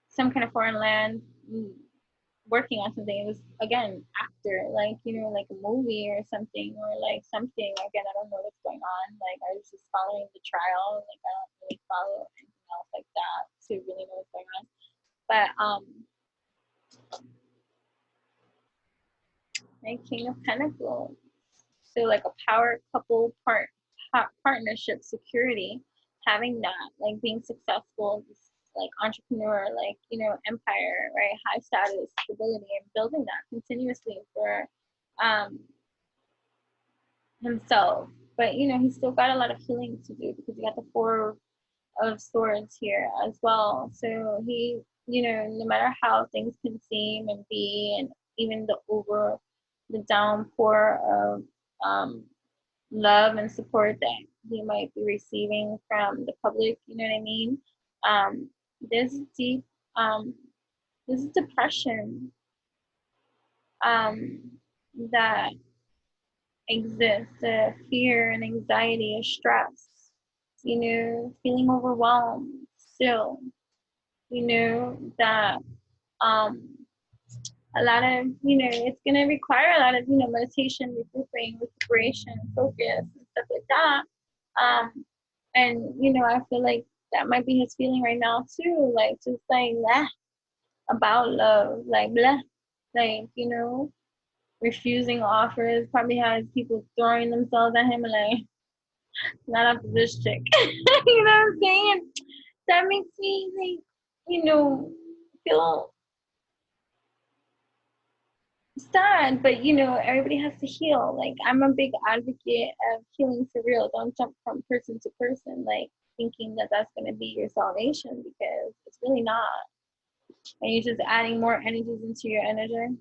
some kind of foreign land, working on something. It was again actor, like you know, like a movie or something, or like something. Again, I don't know what's going on. Like I was just following the trial. Like I don't really follow anything else like that to really know what's going on. But my King of Pentacles. So like a power couple partnership, security, having that, like being successful, like entrepreneur, like you know, empire, right? High status, stability, and building that continuously for um himself. But you know, he's still got a lot of healing to do because he got the 4 of Swords here as well. So he, you know, no matter how things can seem and be, and even the downpour of um, love and support that he might be receiving from the public, you know what I mean? Um, there's deep, um, there's depression um, that exists, fear and anxiety and stress, you know, feeling overwhelmed still, you know, that um, a lot of, you know, it's going to require a lot of, you know, meditation, regrouping, recuperation, focus, and stuff like that. And, you know, I feel like that might be his feeling right now too, like just like blah about love, like blah, like, you know, refusing offers, probably has people throwing themselves at him and like, not after this chick. You know what I'm saying? That makes me like, you know, feel sad, but you know, everybody has to heal. Like I'm a big advocate of healing for real. Don't jump from person to person, like thinking that that's going to be your salvation because it's really not. And you're just adding more energies into your energy,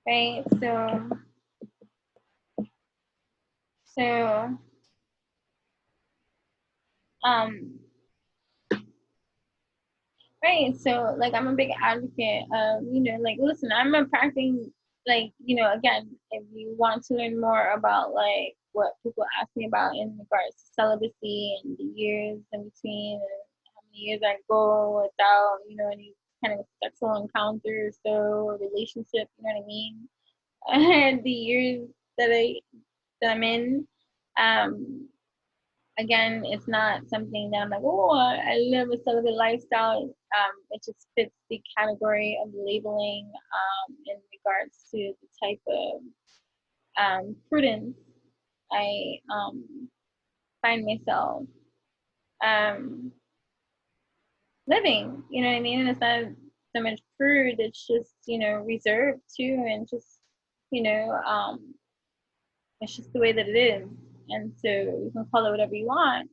right? So, um, right. So, like, I'm a big advocate of, you know, like, listen, I'm a practicing, like, you know, again, if you want to learn more about, like, what people ask me about in regards to celibacy and the years in between and how many years I go without, you know, any kind of sexual encounter, so, or relationship, you know what I mean? And the years that I'm in, um, again, it's not something that I'm like, oh, I live a celibate lifestyle. It just fits the category of labeling in regards to the type of prudence I find myself um, living. You know what I mean? And it's not so much prude, it's just, you know, reserved too, and just, you know, it's just the way that it is. And so you can call it whatever you want,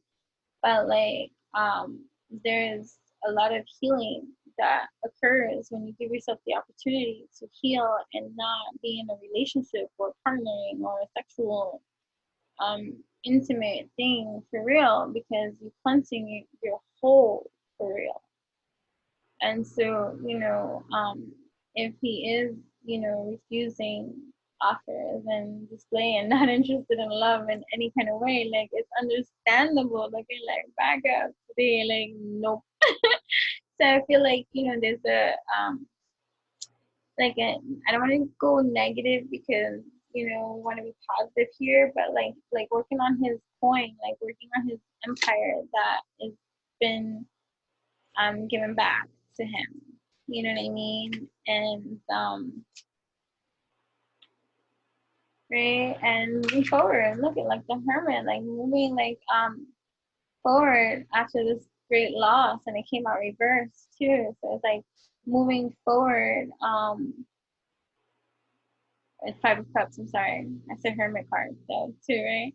but like there's a lot of healing that occurs when you give yourself the opportunity to heal and not be in a relationship or partnering or a sexual intimate thing for real, because you're cleansing your whole for real. And so, if he is, refusing offers and display and not interested in love in any kind of way, like it's understandable. Like you're like back up today, like nope. So I feel like, there's a like I don't want to go negative because want to be positive here, but like working on his point, like working on his empire that has been given back to him. You know what I mean? And right, and moving forward, look at like the hermit, like moving like forward after this great loss, and it came out reversed too. So it's like moving forward. It's Five of Cups. I'm sorry, I said Hermit card so too, right?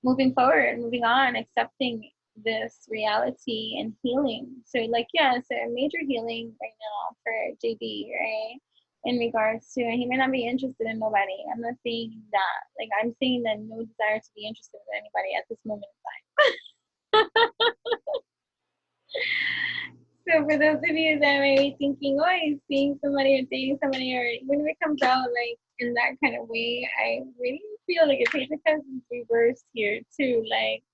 Moving forward, moving on, accepting this reality and healing. So like yeah, it's a major healing right now for JB, right? In regards to he may not be interested in nobody. I'm not saying that. Like I'm saying that no desire to be interested in anybody at this moment in time. So for those of you that may be thinking, oh, he's seeing somebody or dating somebody, or when it comes out like in that kind of way, I really feel like it takes a kind of reverse here too. Like,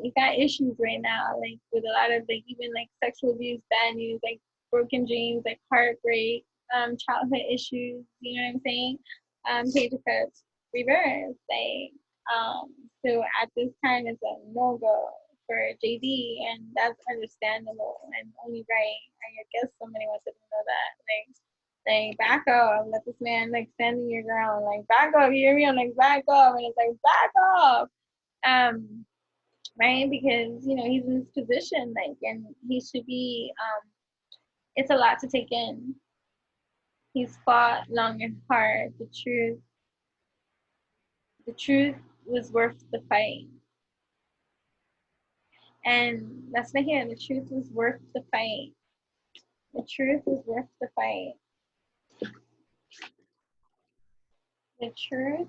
you got issues right now, like with a lot of like even like sexual abuse, bad news, like broken dreams, like heartbreak, childhood issues. You know what I'm saying? Page of Cups reverse, like, so at this time it's a no go for JD, and that's understandable and only right. I guess somebody wants to know that. Like back up, let this man like stand in your ground, like back up, you hear me? I'm like back up, and it's like back up. Right? Because he's in this position, like, and he should be it's a lot to take in. He's fought long and hard. The truth was worth the fight. And that's not here. The truth was worth the fight. The truth was worth the fight. The truth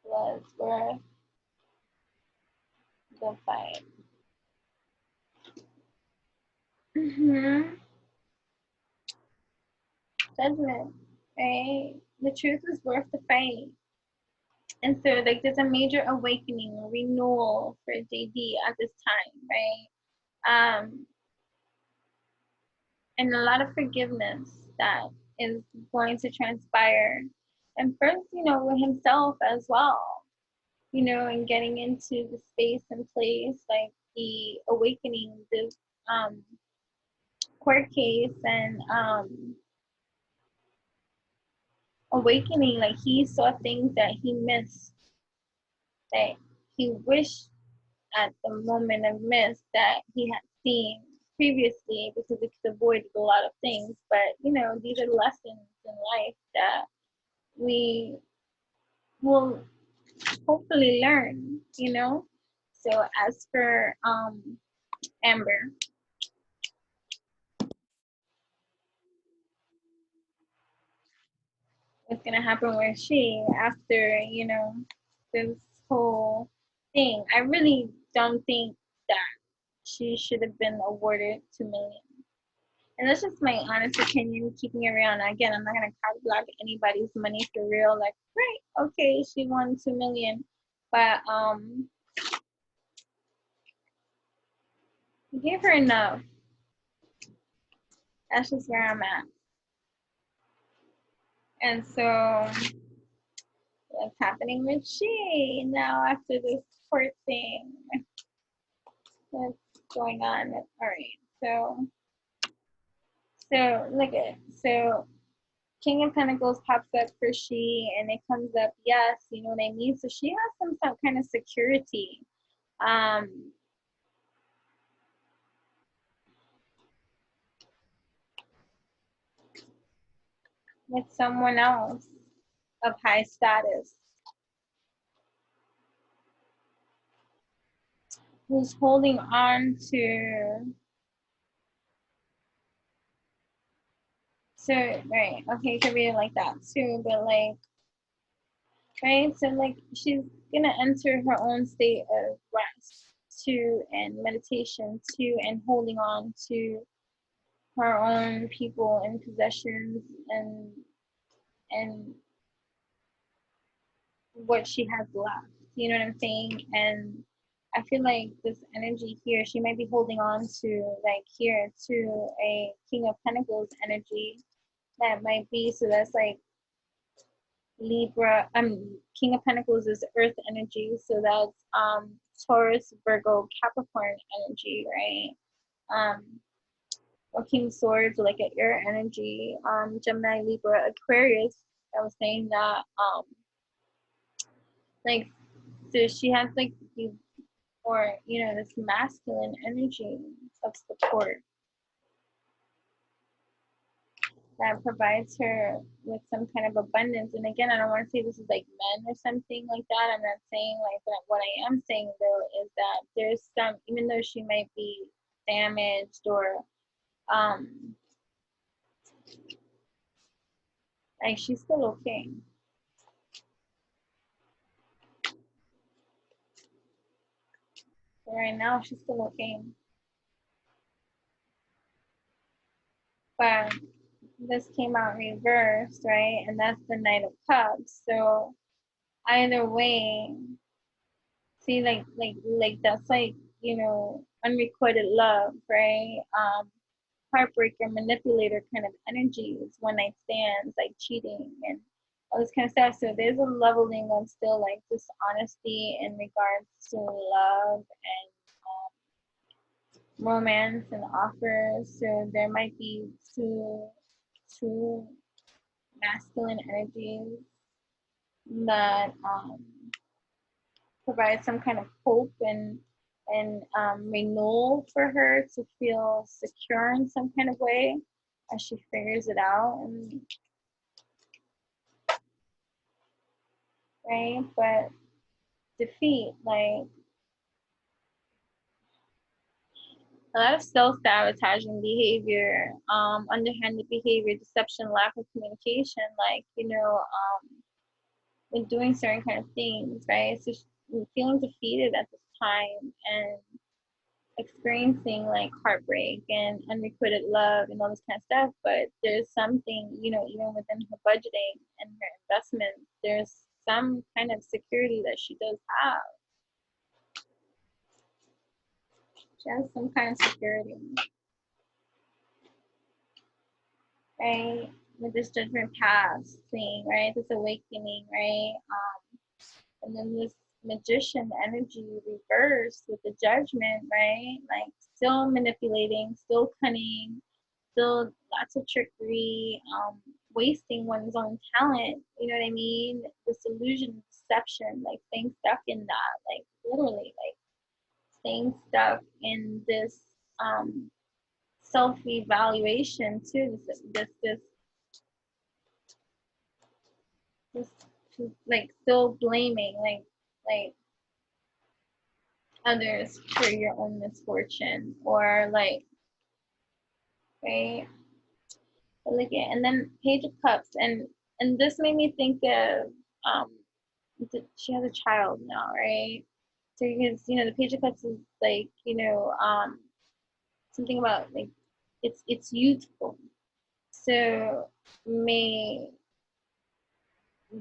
was worth the fight. Mm-hmm. Judgment, right? The truth was worth the fight. And so, like, there's a major awakening, renewal for JD at this time, right? And a lot of forgiveness that is going to transpire. And first, with himself as well, and getting into the space and place, like the awakening, this court case, and awakening, like he saw things that he missed, that he wished at the moment of miss that he had seen previously, because it could avoid a lot of things. But these are lessons in life that we will hopefully learn. So as for Amber, what's gonna happen with she after this whole thing? I really don't think that she should have been awarded 2 million. And that's just my honest opinion, keeping it real. And again, I'm not gonna cock block anybody's money for real. Like, right, okay, she won 2 million, but he gave her enough. That's just where I'm at. And so, what's happening with she now after this court thing? What's going on? All right, so look at so King of Pentacles pops up for she, and it comes up, yes, you know what I mean? So she has some kind of security. With someone else of high status who's holding on to. So, right, okay, you can read it like that too, but like, right, so like she's gonna enter her own state of rest. too, and meditation too, and holding on to her own people and possessions and what she has left. You know what I'm saying? And I feel like this energy here, she might be holding on to, like here, to a King of Pentacles energy that might be, so that's like Libra. King of Pentacles is Earth energy, so that's Taurus, Virgo, Capricorn energy, right? Or King of Swords, like an air energy, Gemini, Libra, Aquarius. I was saying that, like, so she has like the, or this masculine energy of support that provides her with some kind of abundance. And again, I don't want to say this is like men or something like that. I'm not saying like that. What I am saying though is that there's some, even though she might be damaged or like, she's still okay. So right now she's still okay. But this came out reversed, right? And that's the Knight of Cups. So either way, see, like that's like, unrequited love, right? Heartbreaker, manipulator kind of energies, one night stands, like cheating and all this kind of stuff. So there's a leveling of still like dishonesty in regards to love and romance and offers. So there might be two masculine energies that provide some kind of hope and renewal for her to feel secure in some kind of way as she figures it out. And right, but defeat, like a lot of self-sabotaging behavior, underhanded behavior, deception, lack of communication, like with doing certain kind of things, right? So feeling defeated at this time and experiencing like heartbreak and unrequited love and all this kind of stuff. But there's something, even within her budgeting and her investments, there's some kind of security that she does have. She has some kind of security, right? With this judgment pass thing, right? This awakening, right? And then this magician energy reversed with the judgment, right? Like still manipulating, still cunning, still lots of trickery, wasting one's own talent. You know what I mean? This illusion, deception, like staying stuck in that, like literally, like staying stuck in this self-evaluation too. This like still blaming, like others for your own misfortune, or like, right? But look at, and then Page of Cups, and this made me think of she has a child now, right? So because the Page of Cups is like something about like it's youthful. So may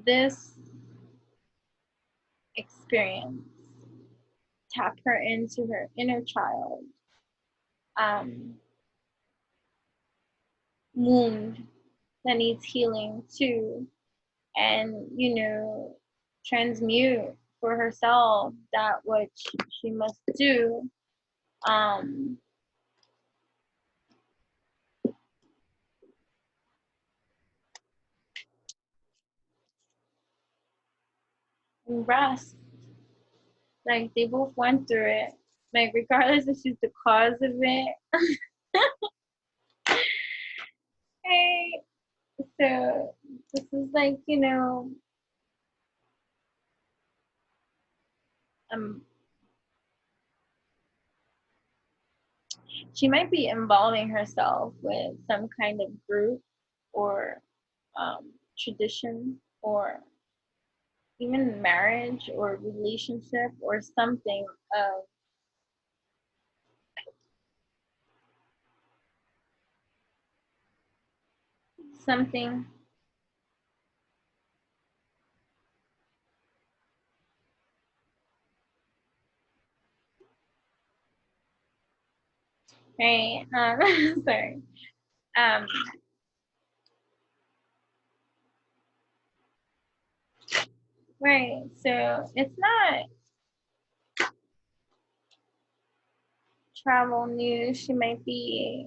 this experience tap her into her inner child wound that needs healing too, and transmute for herself that which she must do, and rest. Like they both went through it, like regardless if she's the cause of it. Hey, so this is like um she might be involving herself with some kind of group or tradition, or even marriage or relationship or something of something. Right. Sorry. Um, right. So it's not travel news. She might be.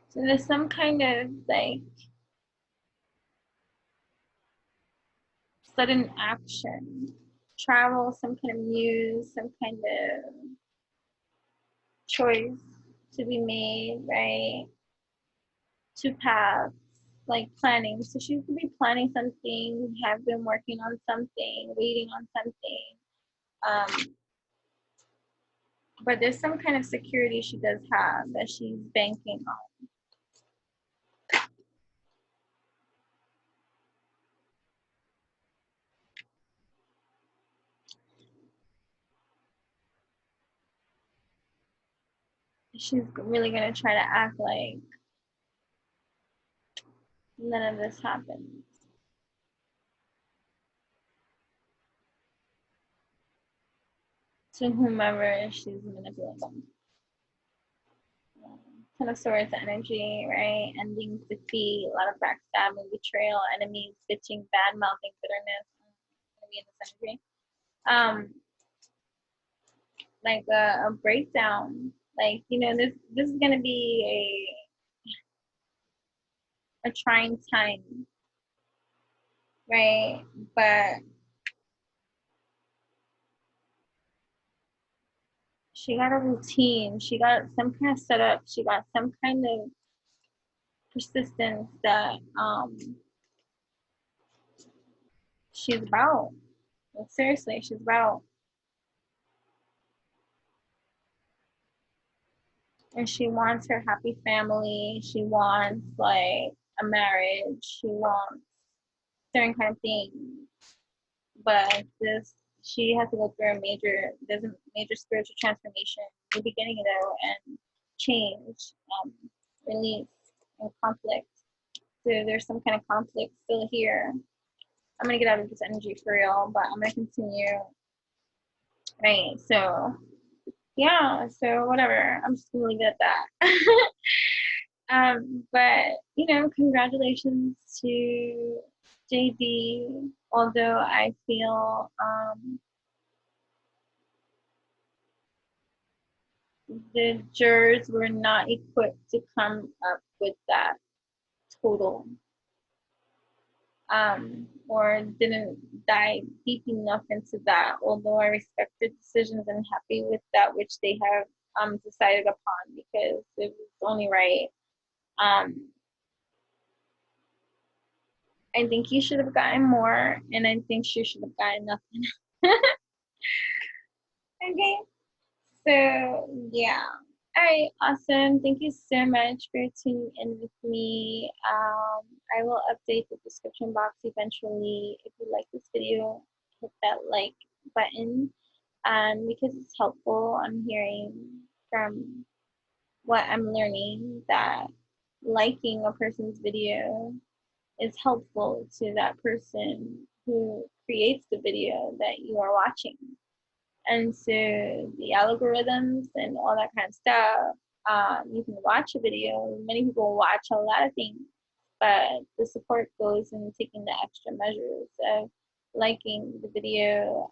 So there's some kind of like sudden action, travel, some kind of news, some kind of choice to be made, right? Two paths, like planning. So she could be planning something, have been working on something, waiting on something. But there's some kind of security she does have that she's banking on. She's really gonna try to act like none of this happens. To whomever she's manipulating. Ten of Swords energy, right? Endings, defeat, a lot of backstabbing, betrayal, enemies, bitching, bad mouthing, bitterness. Gonna be in this energy. Like a breakdown. Like, you know, this is gonna be a trying time, right? But she got a routine. She got some kind of setup. She got some kind of persistence that she's about. Like, seriously, she's about. And she wants her happy family. She wants like a marriage. She wants certain kind of things. But this, she has to go through there's a major spiritual transformation, new beginning though, and change, release, and conflict. So there's some kind of conflict still here. I'm gonna get out of this energy for real, but I'm gonna continue. Right. So yeah. So whatever. I'm just gonna leave it at that. But you know, congratulations to JD. Although I feel the jurors were not equipped to come up with that total, or didn't dive deep enough into that. Although I respect their decisions and happy with that which they have decided upon, because it was only right. Um, I think he should have gotten more, and I think she should have gotten nothing. Okay, so yeah. All right, awesome. Thank you so much for tuning in with me. I will update the description box eventually. If you like this video, hit that like button, because it's helpful. I'm hearing from what I'm learning that liking a person's video is helpful to that person who creates the video that you are watching. And so the algorithms and all that kind of stuff, you can watch a video. Many people watch a lot of things, but the support goes in taking the extra measures of liking the video,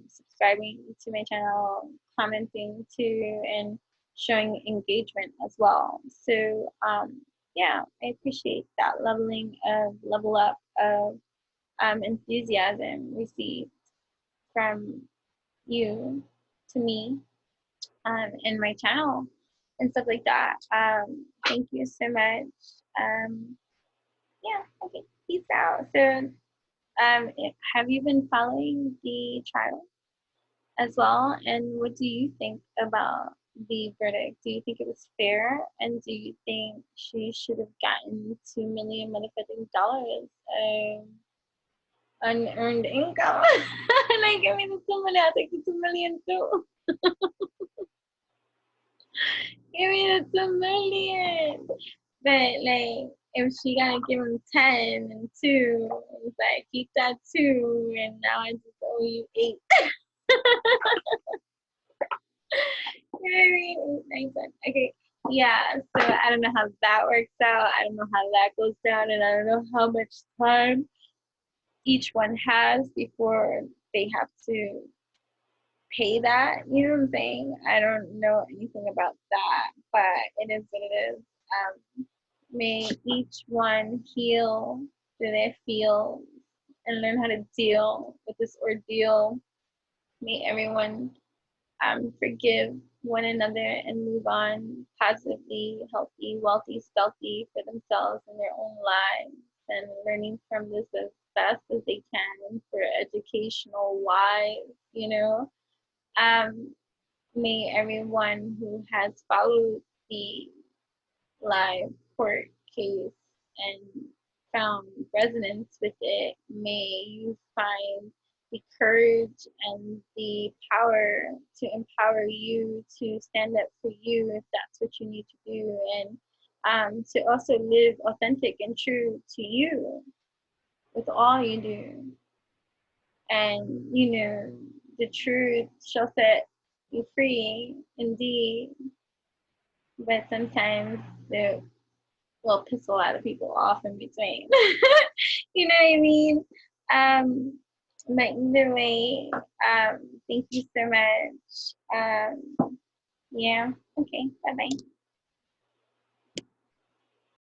subscribing to my channel, commenting too, and showing engagement as well. So yeah, I appreciate that level up of enthusiasm received from you to me, in my channel and stuff like that. Thank you so much. Yeah, okay, peace out. So, have you been following the trial as well? And what do you think about the verdict? Do you think it was fair? And do you think she should have gotten $2 million motherfucking dollars unearned income? Like, give me the 2 million, I'll take the 2 million too. Give me the 2 million. But like, if she gotta give him 10 and 2, it's like keep that 2, and now I just owe you 8. You know what I mean? 8, 9, 10. Okay. Yeah, so I don't know how that works out. I don't know how that goes down, and I don't know how much time each one has before they have to pay that. You know what I'm saying? I don't know anything about that, but it is what it is. May each one heal through their feels and learn how to deal with this ordeal. May everyone forgive one another and move on positively, healthy, wealthy, stealthy for themselves and their own lives, and learning from this as best as they can for educational wise, you know. Um, may everyone who has followed the live court case and found resonance with it, may you find the courage and the power to empower you to stand up for you if that's what you need to do, and to also live authentic and true to you with all you do. And you know, the truth shall set you free indeed, but sometimes the will piss a lot of people off in between. You know what I mean? But either way, thank you so much. Yeah, okay, bye bye.